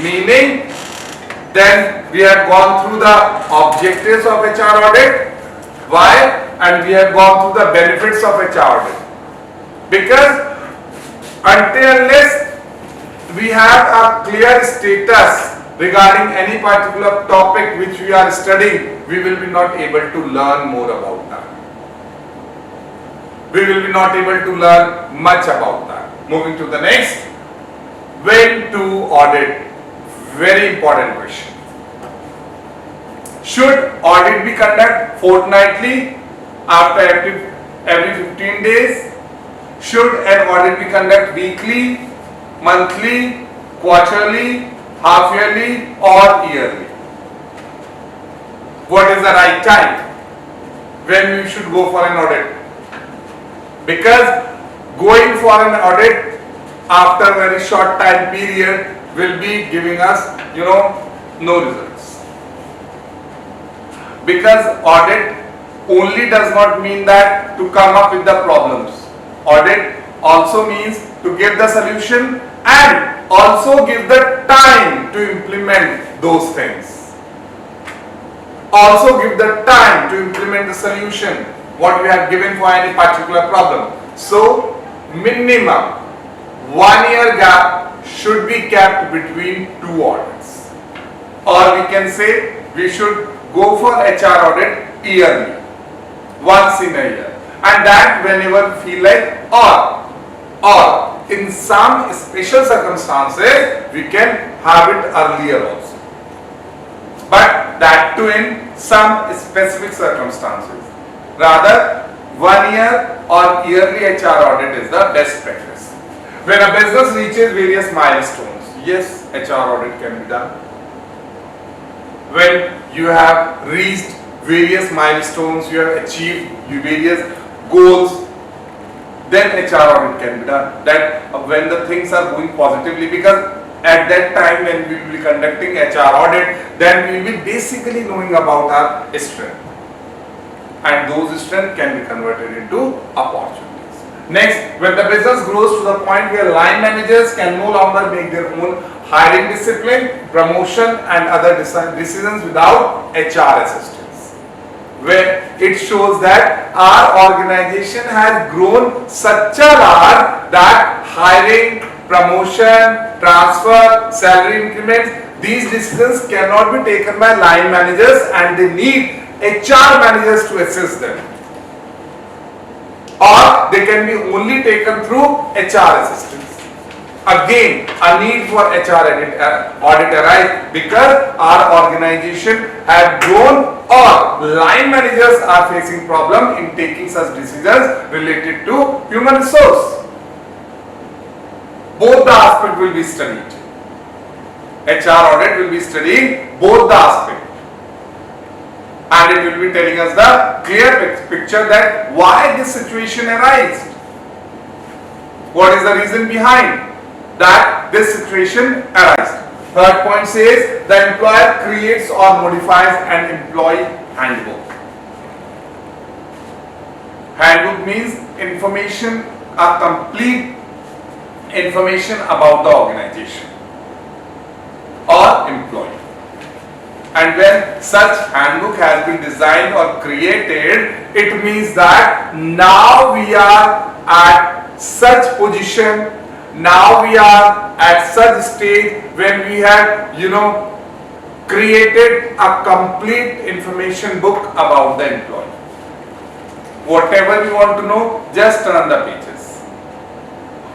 meaning, then we have gone through the objectives of HR audit, why, and we have gone through the benefits of HR audit. Because until unless we have a clear status regarding any particular topic which we are studying, we will be not able to learn more about that. We will be not able to learn much about that. Moving to the next, when to audit? Very important question. Should audit be conducted fortnightly, after every 15 days? Should an audit be conducted weekly, monthly, quarterly, half yearly or yearly? What is the right time when we should go for an audit? Because going for an audit after a very short time period will be giving us, no results. Because audit only does not mean that to come up with the problems. Audit also means to give the solution and also give the time to implement those things. Also give the time to implement the solution what we have given for any particular problem. So minimum 1 year gap should be kept between two audits. Or we can say we should go for HR audit yearly, once in a year, and that whenever we feel like, or in some special circumstances we can have it earlier also, but that too in some specific circumstances. Rather 1 year or yearly HR audit is the best practice. When a business reaches various milestones, yes, HR audit can be done. When you have reached various milestones, you have achieved various goals, then HR audit can be done. That when the things are going positively, because at that time when we will be conducting HR audit, then we will be basically knowing about our strength, and those strengths can be converted into opportunities. Next, when the business grows to the point where line managers can no longer make their own hiring discipline, promotion and other decisions without HR assistance, where it shows that our organization has grown such a large that hiring, promotion, transfer, salary increments, these decisions cannot be taken by line managers and they need HR managers to assist them, or they can be only taken through HR assistance. Again, a need for HR audit arises because our organization has grown or line managers are facing problem in taking such decisions related to human resource. Both the aspects will be studied. HR audit will be studying both the aspects, and it will be telling us the clear picture that why this situation arises. What is the reason behind that this situation arises? Third point says the employer creates or modifies an employee handbook. Handbook means information, a complete information about the organization or employee. And when such handbook has been designed or created, it means that now we are at such position, now we are at such stage when we have, created a complete information book about the employee. Whatever we want to know, just turn the pages.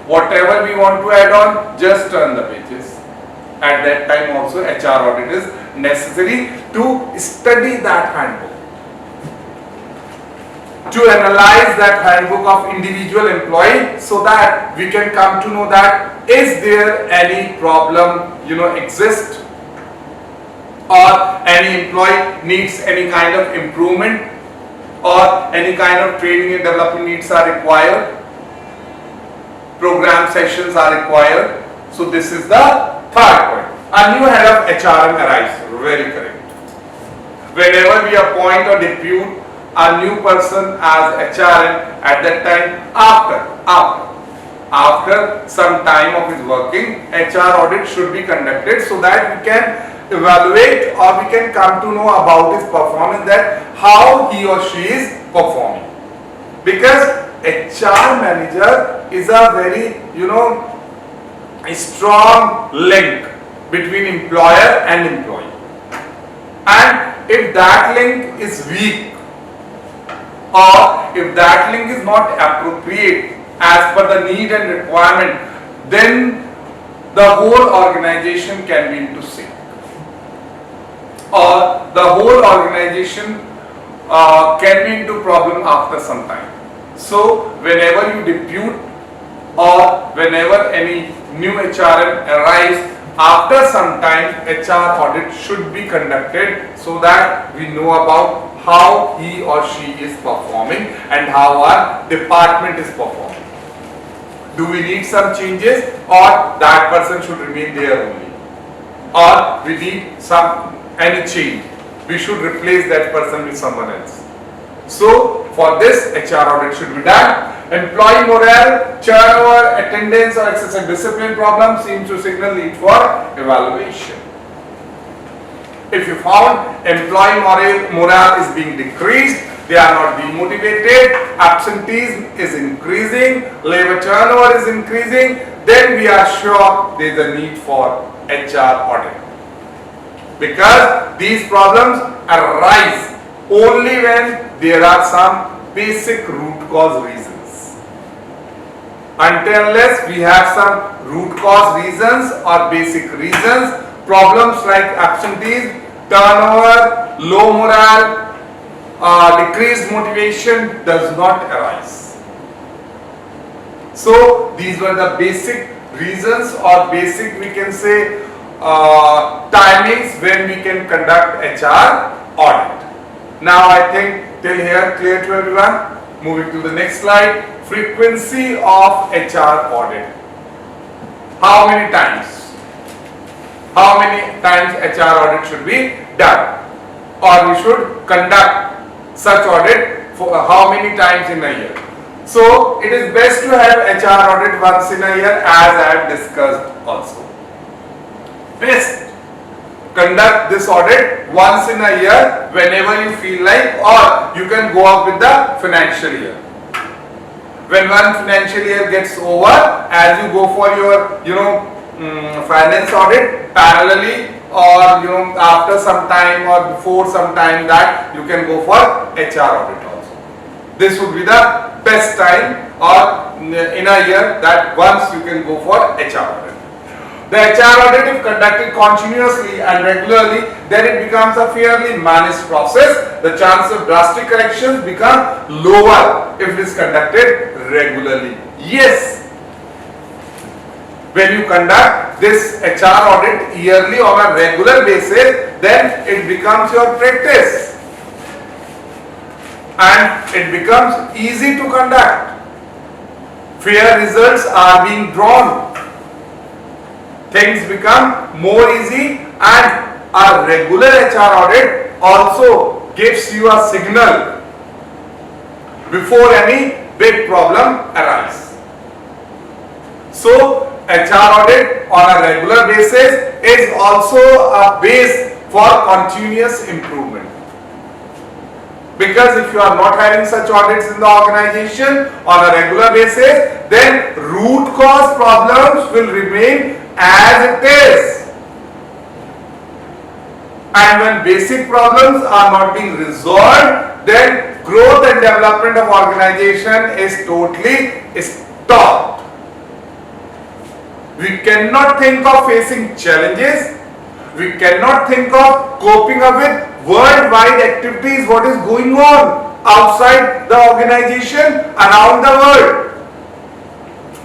Whatever we want to add on, just turn the pages. At that time also HR audit is necessary to study that handbook, to analyze that handbook of individual employee, so that we can come to know that is there any problem exist, or any employee needs any kind of improvement, or any kind of training and development needs are required, program sessions are required. So this is the third point. A new head of HRM arrives. Very correct. Whenever we appoint or depute a new person as HRM, at that time, after some time of his working, HR audit should be conducted so that we can evaluate or we can come to know about his performance, that how he or she is performing. Because HR manager is a very, a strong link between employer and employee. And if that link is weak, or if that link is not appropriate as per the need and requirement, then the whole organization can be into sync, or the whole organization can be into problem after some time. So whenever you depute or whenever any new HRM arrives, after some time HR audit should be conducted so that we know about how he or she is performing and how our department is performing. Do we need some changes, or that person should remain there only, or we need any change, we should replace that person with someone else. So for this, HR audit should be done. Employee morale, turnover, attendance or excessive discipline problems seem to signal need for evaluation. If you found employee morale is being decreased, they are not demotivated, absenteeism is increasing, labor turnover is increasing, then we are sure there is a need for HR audit. Because these problems arise only when there are some basic root cause reasons. Until unless we have some root cause reasons or basic reasons, problems like absenteeism, turnover, low morale, decreased motivation does not arise. So these were the basic reasons, or basic, we can say, timings when we can conduct HR audit. Now I think till here clear to everyone. Moving to the next slide. Frequency of HR audit. How many times? How many times HR audit should be done, or we should conduct such audit for how many times in a year? So it is best to have HR audit once in a year, as I have discussed also. Best conduct this audit once in a year whenever you feel like, or you can go up with the financial year. When one financial year gets over, as you go for your finance audit parallelly, or after some time or before some time, that you can go for HR audit also. This would be the best time, or in a year, that once you can go for HR audit. The HR audit, if conducted continuously and regularly, then it becomes a fairly managed process. The chance of drastic corrections become lower if it is conducted regularly. Yes, when you conduct this HR audit yearly on a regular basis, then it becomes your practice and it becomes easy to conduct. Fair results are being drawn. Things become more easy, and a regular HR audit also gives you a signal before any big problem arises. So HR audit on a regular basis is also a base for continuous improvement. Because if you are not having such audits in the organization on a regular basis, then root cause problems will remain as it is. And when basic problems are not being resolved, then growth and development of organization is totally stopped. We cannot think of facing challenges. We cannot think of coping up with worldwide activities, what is going on outside the organization, around the world.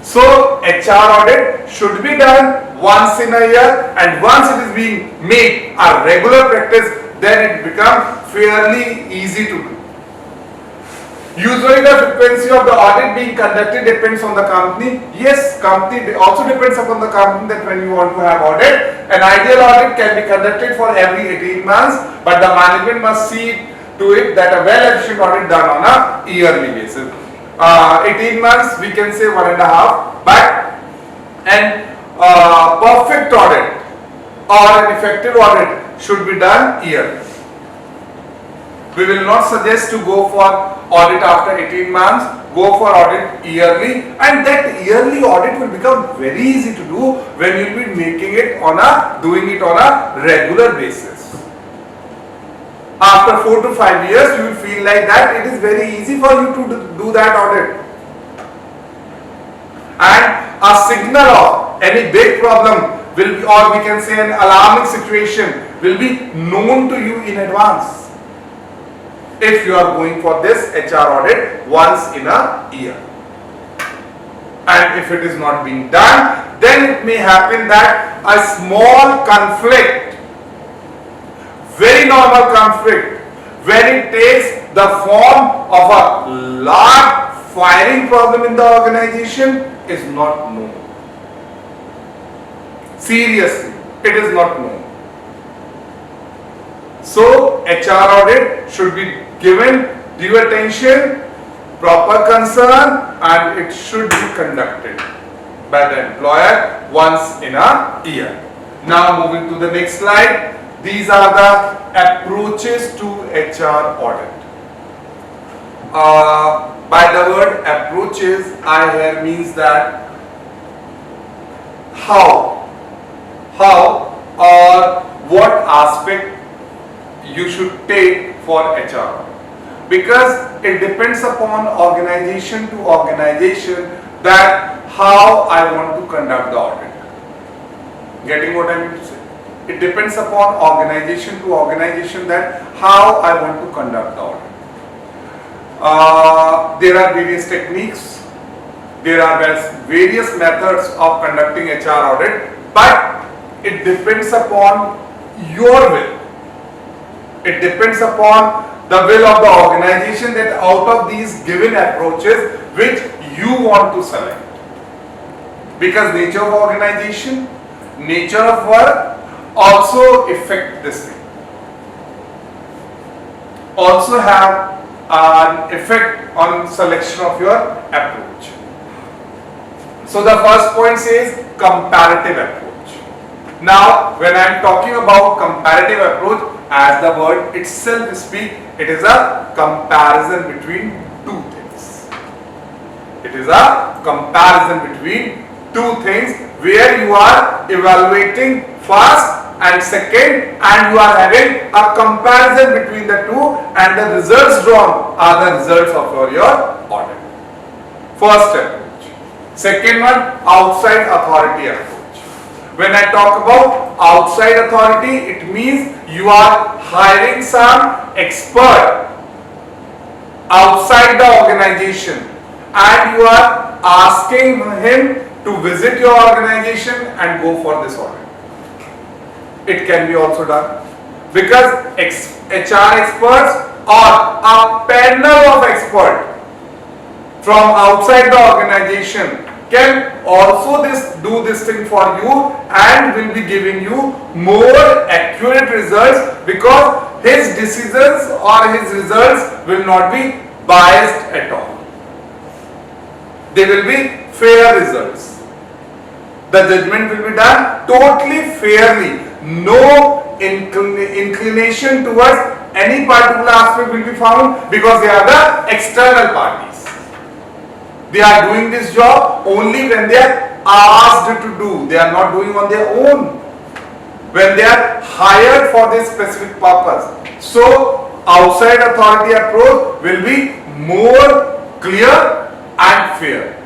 So HR audit should be done once in a year, and once it is being made a regular practice, then it becomes fairly easy to do. Usually the frequency of the audit being conducted depends on the company. Yes, company also depends upon the company, that when you want to have audit. An ideal audit can be conducted for every 18 months, but the management must see to it that a well-efficient audit done on a yearly basis. 18 months, we can say 1.5, but an perfect audit or an effective audit should be done yearly. We will not suggest to go for audit after 18 months, go for audit yearly, and that yearly audit will become very easy to do when you will be doing it on a regular basis. After 4 to 5 years, you will feel like that it is very easy for you to do that audit. And a signal of any big problem will be, or we can say an alarming situation, will be known to you in advance if you are going for this HR audit once in a year. And if it is not being done, then it may happen that a small conflict, very normal conflict, when it takes the form of a large firing problem in the organization, is not known. Seriously, it is not known. So HR audit should be given due attention, proper concern, and it should be conducted by the employer once in a year. Now moving to the next slide. These are the approaches to HR audit. By the word approaches, I here means that how or what aspect you should take for HR, because it depends upon organization to organization that how I want to conduct the audit. Getting what I mean to say? It depends upon organization to organization that how I want to conduct the audit. There are various techniques, there are various methods of conducting HR audit, but it depends upon your will. It depends upon the will of the organization that out of these given approaches which you want to select. Because nature of organization, nature of work also affect this thing. Also have an effect on selection of your approach. So the first point says comparative approach. Now when I am talking about comparative approach, as the word itself speaks, it is a comparison between two things. It is a comparison between two things where you are evaluating first and second, and you are having a comparison between the two, and the results drawn are the results of your audit. First approach. Second one, outside authority approach. When I talk about outside authority, it means you are hiring some expert outside the organization and you are asking him to visit your organization and go for this audit. It can be also done because HR experts or a panel of experts from outside the organization can also do this thing for you and will be giving you more accurate results, because his decisions or his results will not be biased at all. They will be fair results. The judgment will be done totally fairly. No inclination towards any particular aspect will be found, because they are the external parties. They are doing this job only when they are asked to do. They are not doing on their own. When they are hired for this specific purpose. So, outside authority approach will be more clear and fair.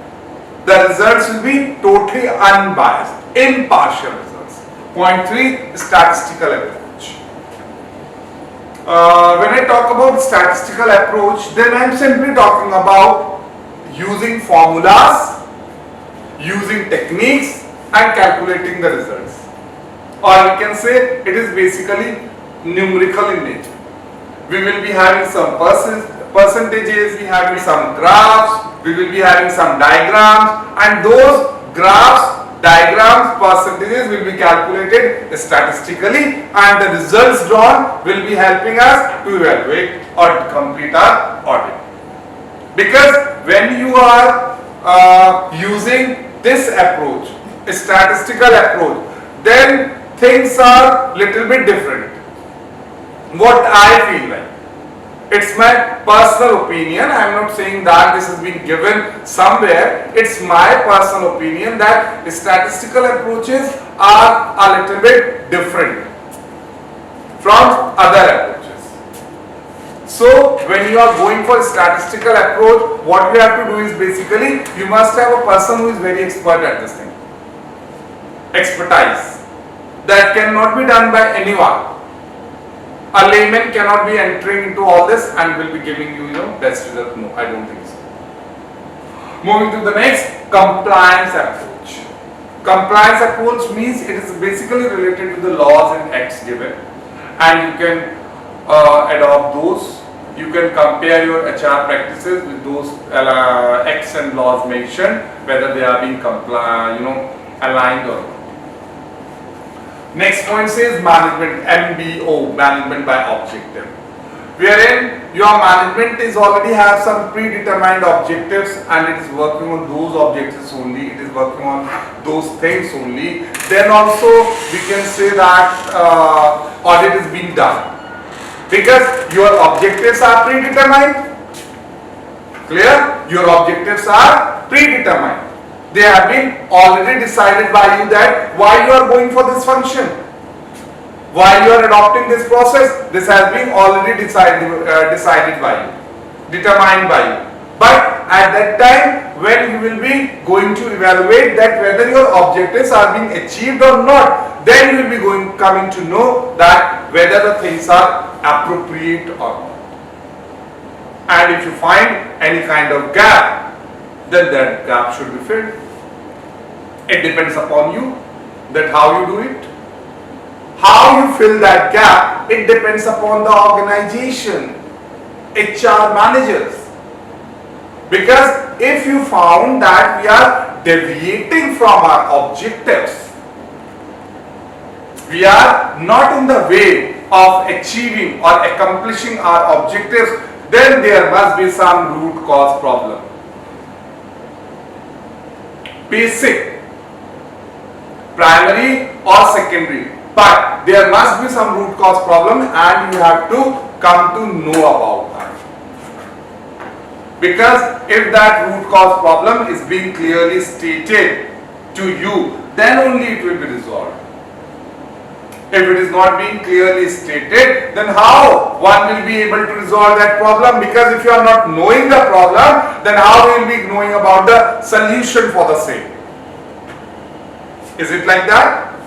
The results will be totally unbiased, impartial results. Point 3, statistical approach. When I talk about statistical approach, then I am simply talking about using formulas, using techniques and calculating the results. Or we can say it is basically numerical in nature. We will be having some percentages, we having some graphs, we will be having some diagrams, and those graphs, diagrams, percentages will be calculated statistically, and the results drawn will be helping us to evaluate or complete our audit. Because when you are using this approach, a statistical approach, then things are little bit different. What I feel like, It's my personal opinion. I'm not saying that this has been given somewhere. It's my personal opinion that statistical approaches are a little bit different from other approaches. So when you are going for statistical approach, what you have to do is basically you must have a person who is very expert at this thing. Expertise that cannot be done by anyone. A layman cannot be entering into all this and will be giving you, best result. No, I don't think so. Moving to the next, compliance approach. Compliance approach means it is basically related to the laws and acts given, and you can adopt those. You can compare your HR practices with those acts and laws mentioned, whether they are being aligned or not. Next point says management, MBO, management by objective, wherein your management is already have some predetermined objectives and it is working on those objectives only, it is working on those things only. Then also we can say that audit is being done because your objectives are predetermined. Clear? Your objectives are predetermined. They have been already decided by you that why you are going for this function, why you are adopting this process. This has been already decided by you, determined by you. But at that time when you will be going to evaluate that whether your objectives are being achieved or not, then you will be coming to know that whether the things are appropriate or not. And if you find any kind of gap, then that gap should be filled. It depends upon you that how you do it. How you fill that gap, it depends upon the organization, HR managers. Because if you found that we are deviating from our objectives, we are not in the way of achieving or accomplishing our objectives, then there must be some root cause problem. Basic, primary or secondary, but there must be some root cause problem and you have to come to know about that. Because if that root cause problem is being clearly stated to you, then only it will be resolved. If it is not being clearly stated, then how one will be able to resolve that problem? Because if you are not knowing the problem, then how will you be knowing about the solution for the same? Is it like that?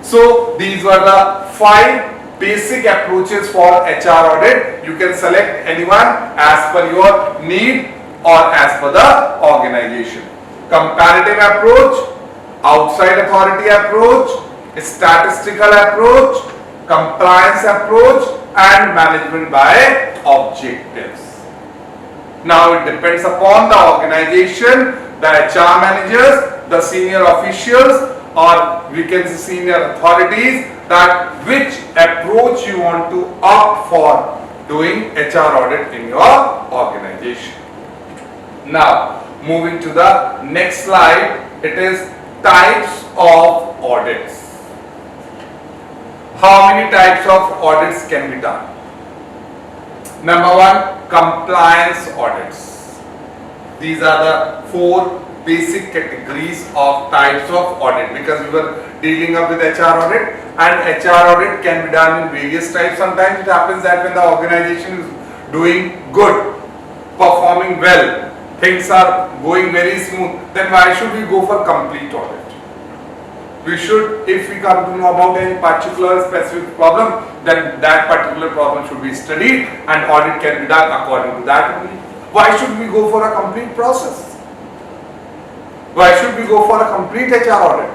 So these were the 5 basic approaches for HR audit. You can select anyone as per your need or as per the organization. Comparative approach, outside authority approach, statistical approach, compliance approach, and management by objectives. Now it depends upon the organization, the HR managers, the senior officials, or we can say senior authorities, that which approach you want to opt for doing HR audit in your organization. Now moving to the next slide, it is types of audits. How many types of audits can be done? Number 1, compliance audits. These are the 4 basic categories of types of audit, because we were dealing up with HR audit, and HR audit can be done in various types. Sometimes it happens that when the organization is doing good, performing well, things are going very smooth, then why should we go for complete audit? We should, if we come to know about any particular specific problem, then that particular problem should be studied and audit can be done according to that only. Why should we go for a complete process? Why should we go for a complete HR audit?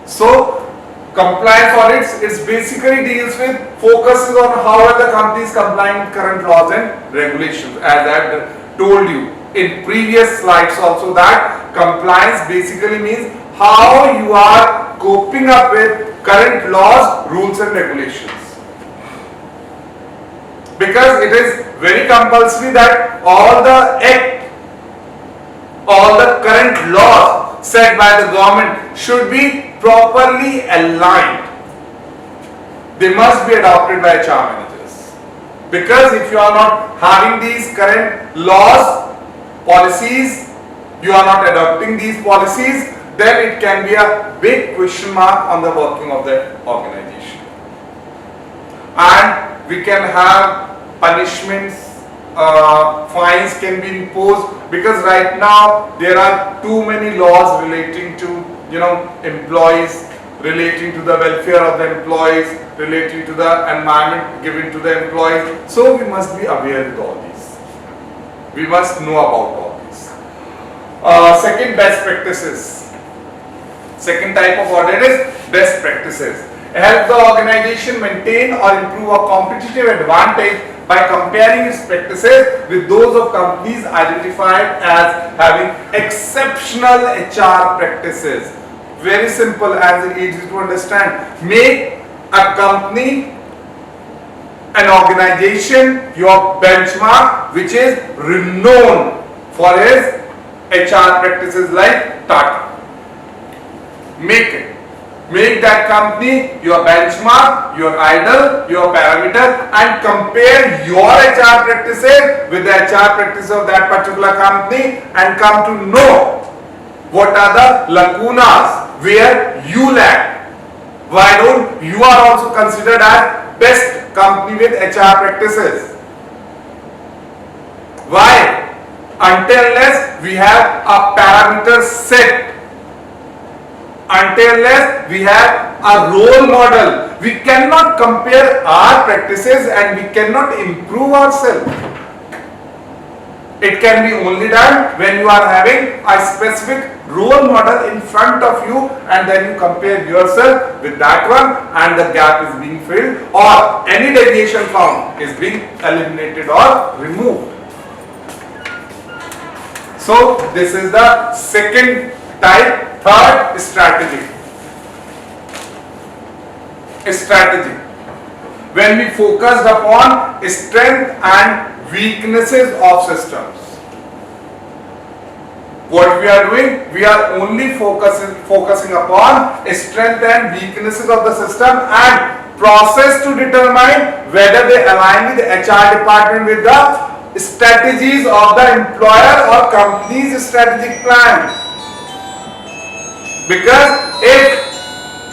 So, compliance audits, it basically deals with, focuses on how are the companies complying with current laws and regulations. As I had told you in previous slides also, that compliance basically means how you are coping up with current laws, rules and regulations. Because it is very compulsory that all the current laws set by the government should be properly aligned. They must be adopted by HR managers. Because if you are not having these current laws, policies, you are not adopting these policies, then it can be a big question mark on the working of the organization. And we can have punishments, fines can be imposed, because right now there are too many laws relating to employees, relating to the welfare of the employees, relating to the environment given to the employees. So we must be aware with all these. We must know about all these. Second, best practices. Second type of audit is best practices. Help the organization maintain or improve a competitive advantage by comparing its practices with those of companies identified as having exceptional HR practices. Very simple, as it is easy to understand. Make a company, an organization, your benchmark, which is renowned for his HR practices, like Tata. Make it. Make that company your benchmark, your idol, your parameter, and compare your HR practices with the HR practices of that particular company, and come to know what are the lacunas where you lack. Why don't you are also considered as best company with HR practices? Why? Until unless we have a parameter set, until unless we have a role model, we cannot compare our practices and we cannot improve ourselves. It can be only done when you are having a specific role model in front of you, and then you compare yourself with that one, and the gap is being filled, or any deviation found is being eliminated or removed. So this is the second type. Third, strategy. Strategy. When we focused upon strength and weaknesses of systems, what we are doing, we are only focusing upon strength and weaknesses of the system and process to determine whether they align with the HR department with the strategies of the employer or company's strategic plan. Because if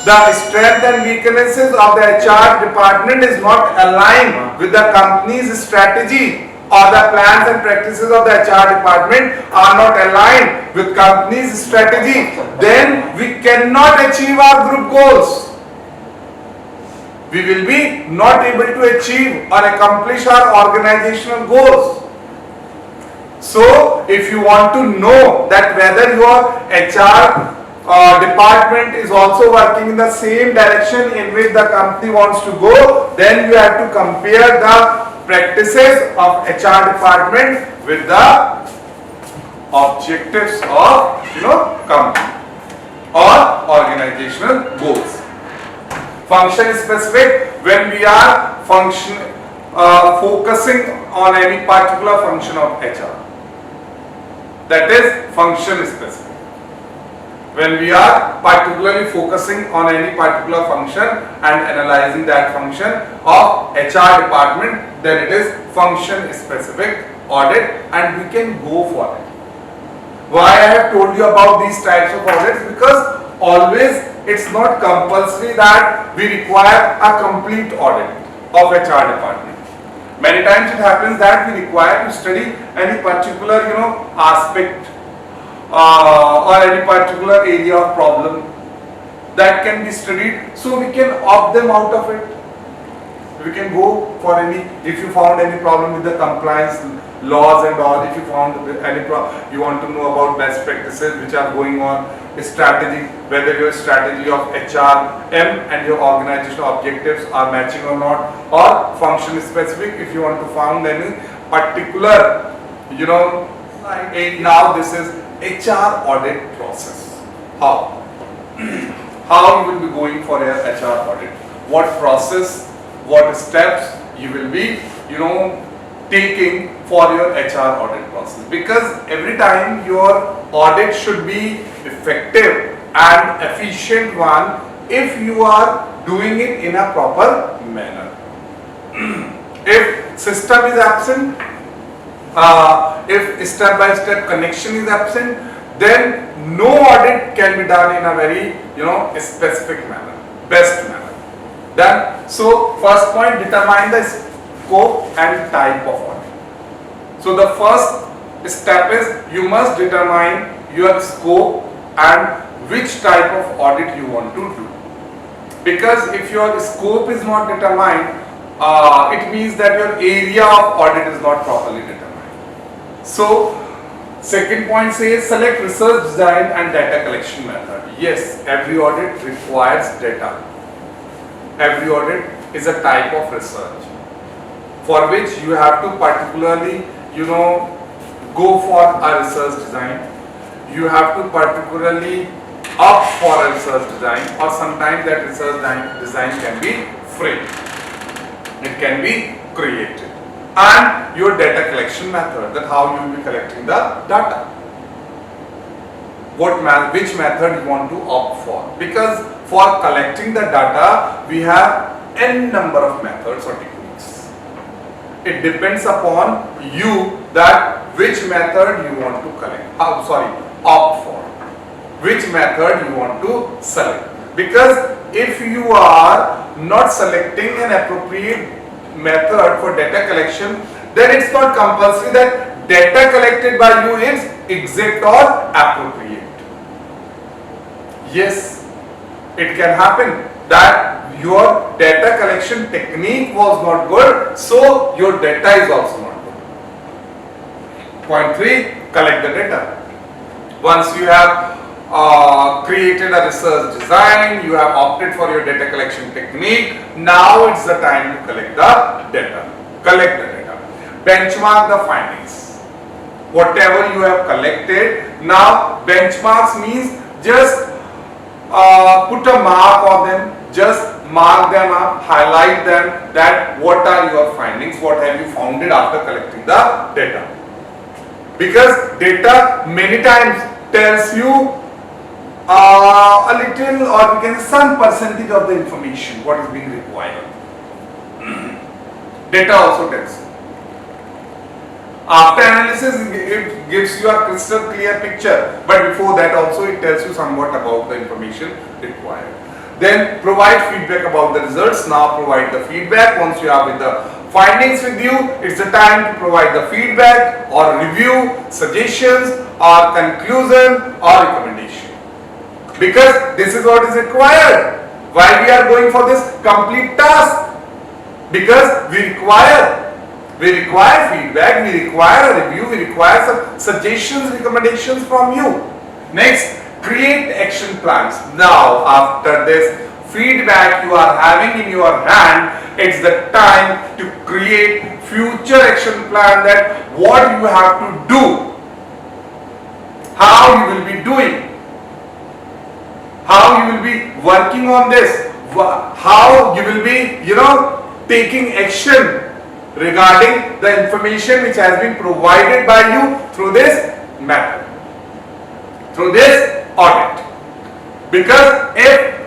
the strength and weaknesses of the HR department is not aligned with the company's strategy, or the plans and practices of the HR department are not aligned with company's strategy, then we cannot achieve our group goals. We will be not able to achieve or accomplish our organizational goals. So if you want to know that whether your HR department is also working in the same direction in which the company wants to go, then you have to compare the practices of HR department with the objectives of company or organizational goals. Function specific, when we are focusing on any particular function of HR, that is function specific. When we are particularly focusing on any particular function and analyzing that function of HR department, then it is function specific audit, and we can go for it. Why I have told you about these types of audits? Because always it's not compulsory that we require a complete audit of HR department. Many times it happens that we require to study any particular aspect or any particular area of problem that can be studied, so we can opt them out of it. We can go for any, if you found any problem with the compliance laws and all, if you found any problem, you want to know about best practices which are going on, strategy, whether your strategy of HRM and your organizational objectives are matching or not, or function specific, if you want to find any particular, now this is HR audit process. How? How you will be going for your HR audit? What process, what steps you will be, taking for your HR audit process? Because every time your audit should be effective and efficient one if you are doing it in a proper manner. If system is absent, if step-by-step connection is absent, then no audit can be done in a very specific manner, best manner. Done. So first point, determine the scope and type of audit. So the first step is you must determine your scope and which type of audit you want to do. Because if your scope is not determined, it means that your area of audit is not properly determined. So second point says select research design and data collection method. Yes, every audit requires data. Every audit is a type of research for which you have to particularly go for a research design. You have to particularly opt for a research design, or sometimes that research design can be free. It can be created. And your data collection method, that how you will be collecting the data. Which method you want to opt for. Because for collecting the data, we have n number of methods or techniques. It depends upon you that which method you want to opt for. Which method you want to select. Because if you are not selecting an appropriate method for data collection, then it's not compulsory that data collected by you is exact or appropriate. Yes, it can happen that your data collection technique was not good, so your data is also not good. Point 3, collect the data. Once you have created a research design, you have opted for your data collection technique, now it's the time to collect the data. Collect the data. Benchmark the findings. Whatever you have collected, now benchmarks means just put a mark on them, just mark them up, highlight them, that what are your findings, what have you found after collecting the data. Because data many times tells you a little, or we can say some percentage of the information what is being required. Data also tells you. After analysis, it gives you a crystal clear picture, but before that also it tells you somewhat about the information required. Then provide feedback about the results. Now provide the feedback. Once you are with the findings with you, it's the time to provide the feedback or review, suggestions or conclusion or recommendation. Because this is what is required. Why we are going for this complete task? Because we require feedback, we require a review, we require some suggestions, recommendations from you. Next, create action plans. Now, after this feedback you are having in your hand, it's the time to create future action plan, that what you have to do, how you will be doing, how you will be working on this, how you will be, taking action regarding the information which has been provided by you through this method, through this audit. Because if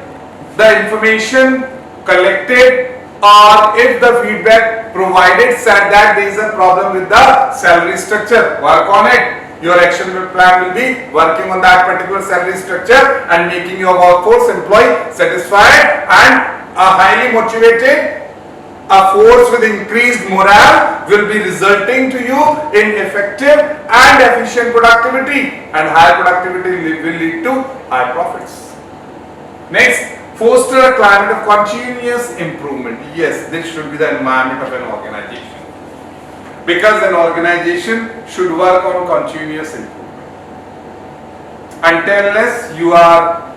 the information collected or if the feedback provided said that there is a problem with the salary structure, work on it. Your action plan will be working on that particular salary structure and making your workforce employee satisfied and highly motivated. A force with increased morale will be resulting to you in effective and efficient productivity, and high productivity will lead to high profits. Next, foster a climate of continuous improvement. Yes, this should be the environment of an organization, because an organization should work on continuous improvement. Unless you are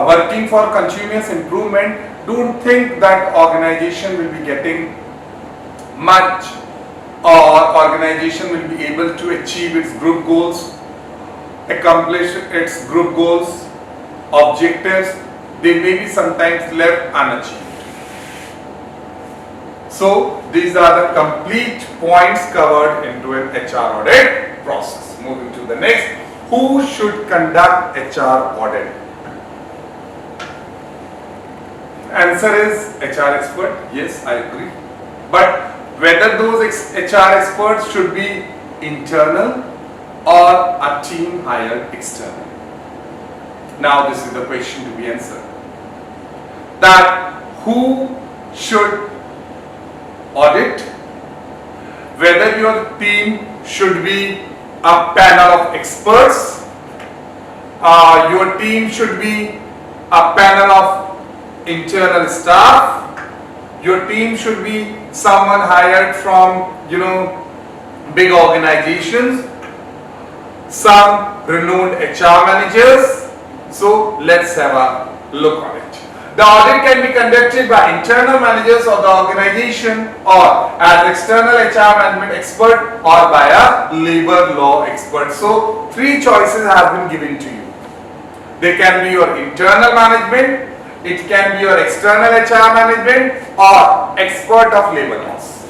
working for continuous improvement, don't think that organization will be getting much, or organization will be able to achieve its group goals, accomplish its group goals, objectives. They may be sometimes left unachieved. So these are the complete points covered into an HR audit process. Moving to the next, who should conduct HR audit? Answer is HR expert. Yes, I agree. But whether those HR experts should be internal or a team hired external. Now this is the question to be answered. That who should audit, whether your team should be a panel of experts, your team should be a panel of internal staff, your team should be someone hired from big organizations, some renowned HR managers. So let's have a look on it. The audit can be conducted by internal managers of the organization or as external HR management expert or by a labor law expert. So three choices have been given to you. They can be your internal management, it can be your external HR management or expert of labor laws.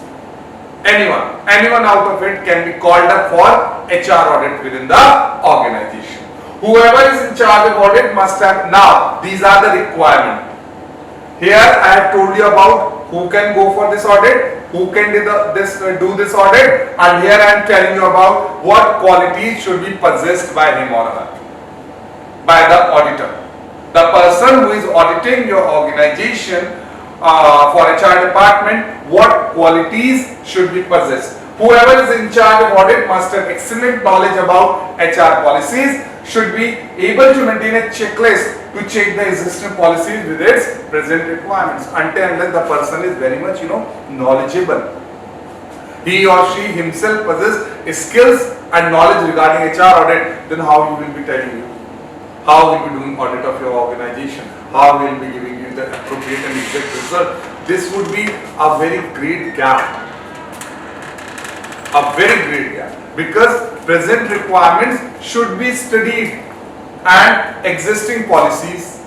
Anyone out of it can be called up for HR audit within the organization. Whoever is in charge of audit must have, now these are the requirements. Here I have told you about who can go for this audit, who can do this audit, and here I am telling you about what qualities should be possessed by him or her, by the auditor. The person who is auditing your organization for HR department, what qualities should be possessed. Whoever is in charge of audit must have excellent knowledge about HR policies, should be able to maintain a checklist to check the existing policies with its present requirements, until unless the person is very much knowledgeable. He or she himself possesses skills and knowledge regarding HR audit, then how he will be telling you, how he will be doing audit of your organization, how he will be giving you the appropriate and exact result. This would be a very great gap. A very great gap, because present requirements should be studied and existing policies,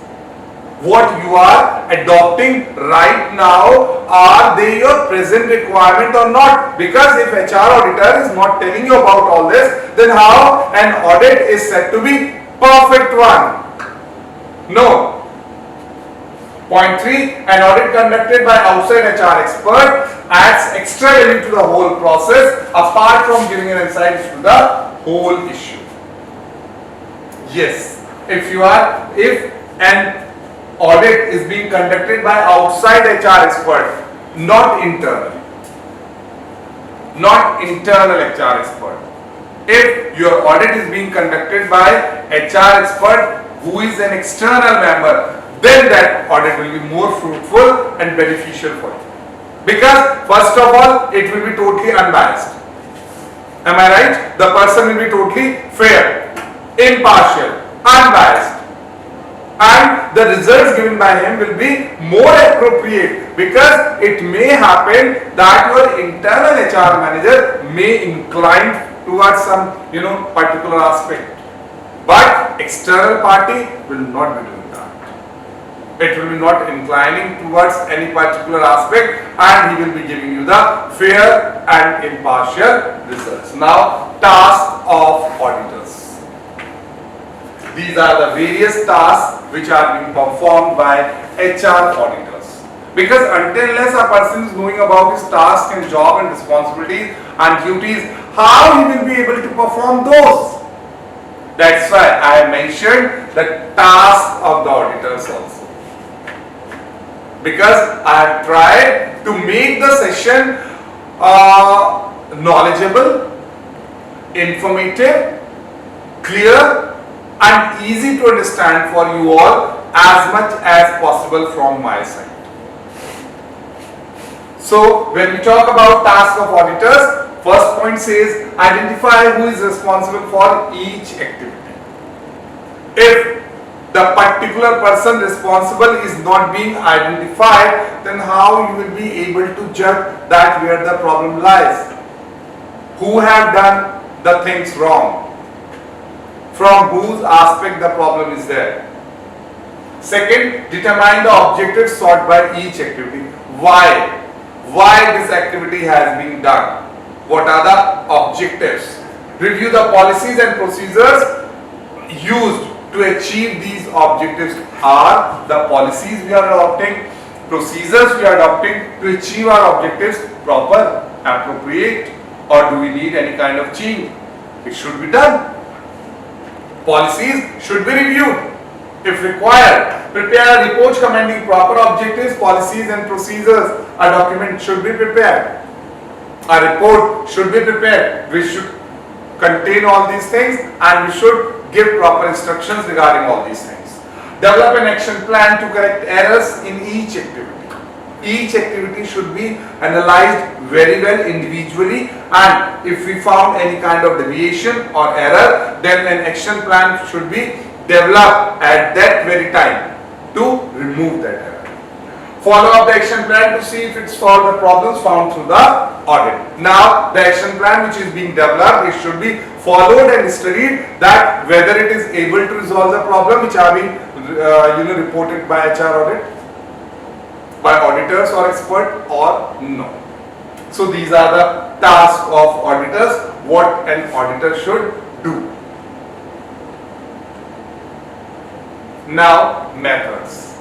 what you are adopting right now, are they your present requirement or not? Because if HR auditor is not telling you about all this, then how an audit is said to be perfect one? No. Point 3, an audit conducted by outside HR expert adds extra value to the whole process apart from giving an insight to the whole issue. Yes, if an audit is being conducted by outside HR expert, not internal HR expert. If your audit is being conducted by HR expert who is an external member, then that audit will be more fruitful and beneficial for you. Because first of all, it will be totally unbiased. Am I right? The person will be totally fair, impartial, unbiased. And the results given by him will be more appropriate, because it may happen that your internal HR manager may incline towards some particular aspect, but external party will not be doing that. It will be not inclining towards any particular aspect, and he will be giving you the fair and impartial results. Now, task of auditors. These are the various tasks which are being performed by HR auditors. Because until unless a person is knowing about his task and job and responsibilities and duties, how he will be able to perform those? That's why I mentioned the task of the auditors also. Because I have tried to make the session knowledgeable, informative, clear, and easy to understand for you all as much as possible from my side. So when we talk about task of auditors, first point says identify who is responsible for each activity. If the particular person responsible is not being identified, then how you will be able to judge that where the problem lies? Who have done the things wrong? From whose aspect the problem is there? Second, determine the objectives sought by each activity. Why? Why this activity has been done? What are the objectives? Review the policies and procedures used to achieve these objectives. Are the policies we are adopting, procedures we are adopting to achieve our objectives proper? appropriate, or do we need any kind of change? It should be done. Policies should be reviewed. If required, prepare a report commending proper objectives, policies and procedures. A document should be prepared. A report should be prepared. We should contain all these things and we should give proper instructions regarding all these things. Develop an action plan to correct errors in each activity. Each activity should be analyzed very well individually, and if we found any kind of deviation or error, then an action plan should be developed at that very time to remove that error. Follow up the action plan to see if it solves the problems found through the audit. Now the action plan which is being developed, it should be followed and studied that whether it is able to resolve the problem which are being reported by HR audit, by auditors or expert, or no. So these are the tasks of auditors, what an auditor should do. Now methods.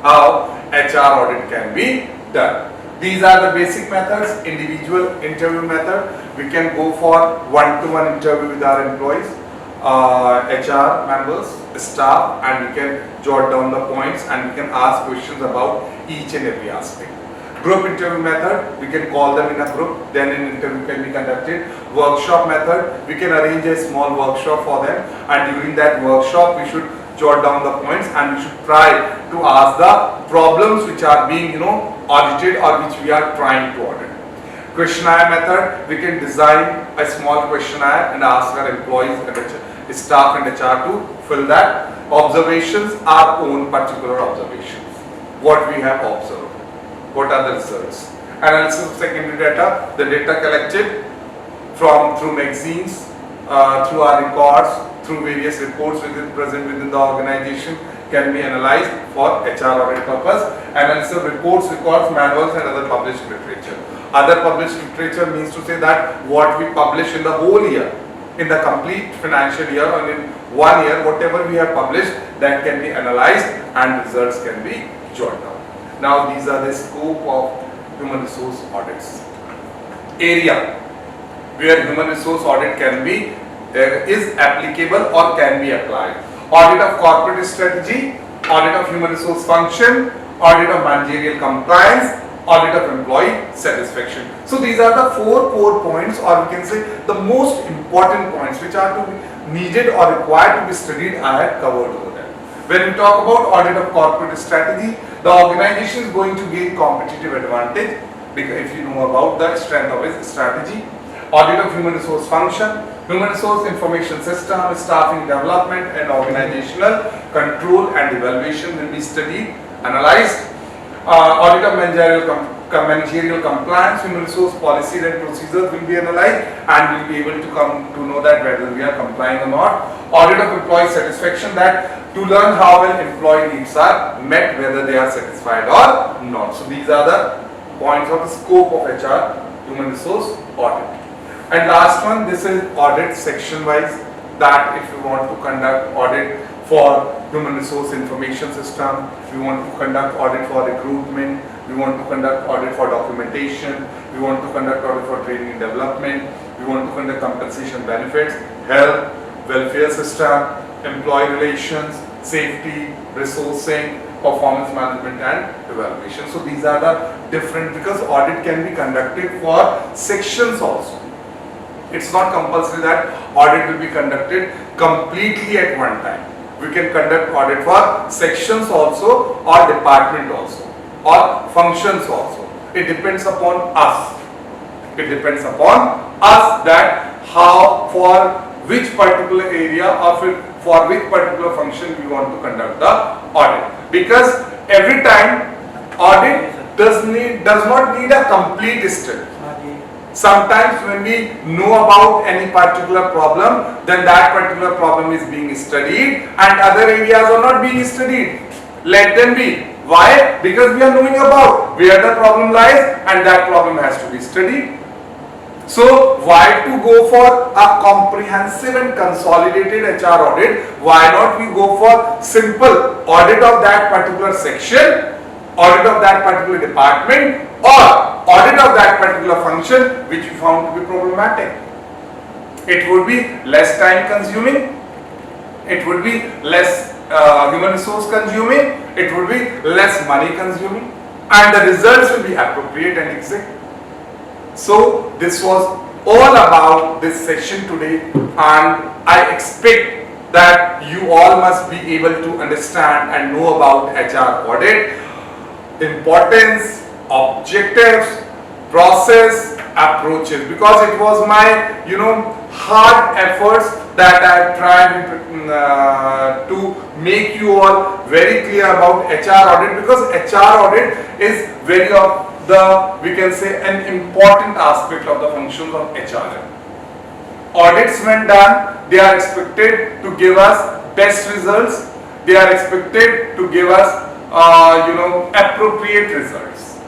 How HR audit can be done. These are the basic methods. Individual interview method. We can go for one-to-one interview with our employees, HR members, staff, and we can jot down the points and we can ask questions about each and every aspect. Group interview method, we can call them in a group, then an interview can be conducted. Workshop method, we can arrange a small workshop for them, and during that workshop we should jot down the points and we should try to ask the problems which are being audited or which we are trying to audit. Questionnaire method, we can design a small questionnaire and ask our employees and staff and HR to fill that. Observations, our own particular observations, what we have observed, what are the results. Analysis of secondary data, the data collected through magazines, through our records, through various reports present within the organization can be analyzed for HR audit purpose. Analysis of reports, records, manuals and other published literature. Other published literature means to say that what we publish in the whole year, in the complete financial year or in 1 year, whatever we have published, that can be analyzed and results can be jotted down. Now these are the scope of human resource audits. Area where human resource audit can be is applicable or can be applied. Audit of corporate strategy, audit of human resource function, audit of managerial compliance, audit of employee satisfaction. So these are the 4 core points, or we can say the most important points which are to be needed or required to be studied. I have covered over there. When we talk about audit of corporate strategy, the organization is going to gain competitive advantage because if you know about the strength of its strategy. Audit of human resource function, human resource information system, staffing development and organizational control and evaluation will be studied, analyzed. Audit of managerial compliance, human resource policies and procedures will be analyzed and will be able to come to know that whether we are complying or not. Audit of employee satisfaction, that to learn how well employee needs are met, whether they are satisfied or not. So these are the points of the scope of HR human resource audit. And last one, this is audit section wise, that if you want to conduct audit for human resource information system, we want to conduct audit for recruitment, we want to conduct audit for documentation, we want to conduct audit for training and development, we want to conduct compensation benefits, health, welfare system, employee relations, safety, resourcing, performance management and evaluation. So these are the different, because audit can be conducted for sections also. It's not compulsory that audit will be conducted completely at one time. We can conduct audit for sections also, or department also, or functions also. It depends upon us. It depends upon us that how, for which particular area or for which particular function we want to conduct the audit. Because every time audit does not need a complete study. Sometimes when we know about any particular problem, then that particular problem is being studied and other areas are not being studied. Let them be. Why? Because we are knowing about where the problem lies and that problem has to be studied. So why to go for a comprehensive and consolidated HR audit? Why not we go for simple audit of that particular section, audit of that particular department, or audit of that particular function which you found to be problematic. It would be less time consuming, it would be less human resource consuming, it would be less money consuming, and the results will be appropriate and exact. So this was all about this session today, and I expect that you all must be able to understand and know about HR audit, importance, objectives, process, approaches, because it was my hard efforts that I tried to make you all very clear about HR audit, because HR audit is very of the, we can say, an important aspect of the functions of HR. Audits when done, they are expected to give us best results, they are expected to give us appropriate results,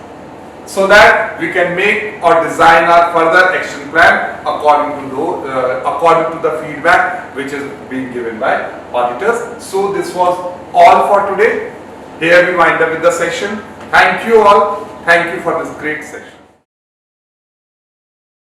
so that we can make or design our further action plan according to the feedback which is being given by auditors. So this was all for today. Here we wind up with the session. Thank you all. Thank you for this great session.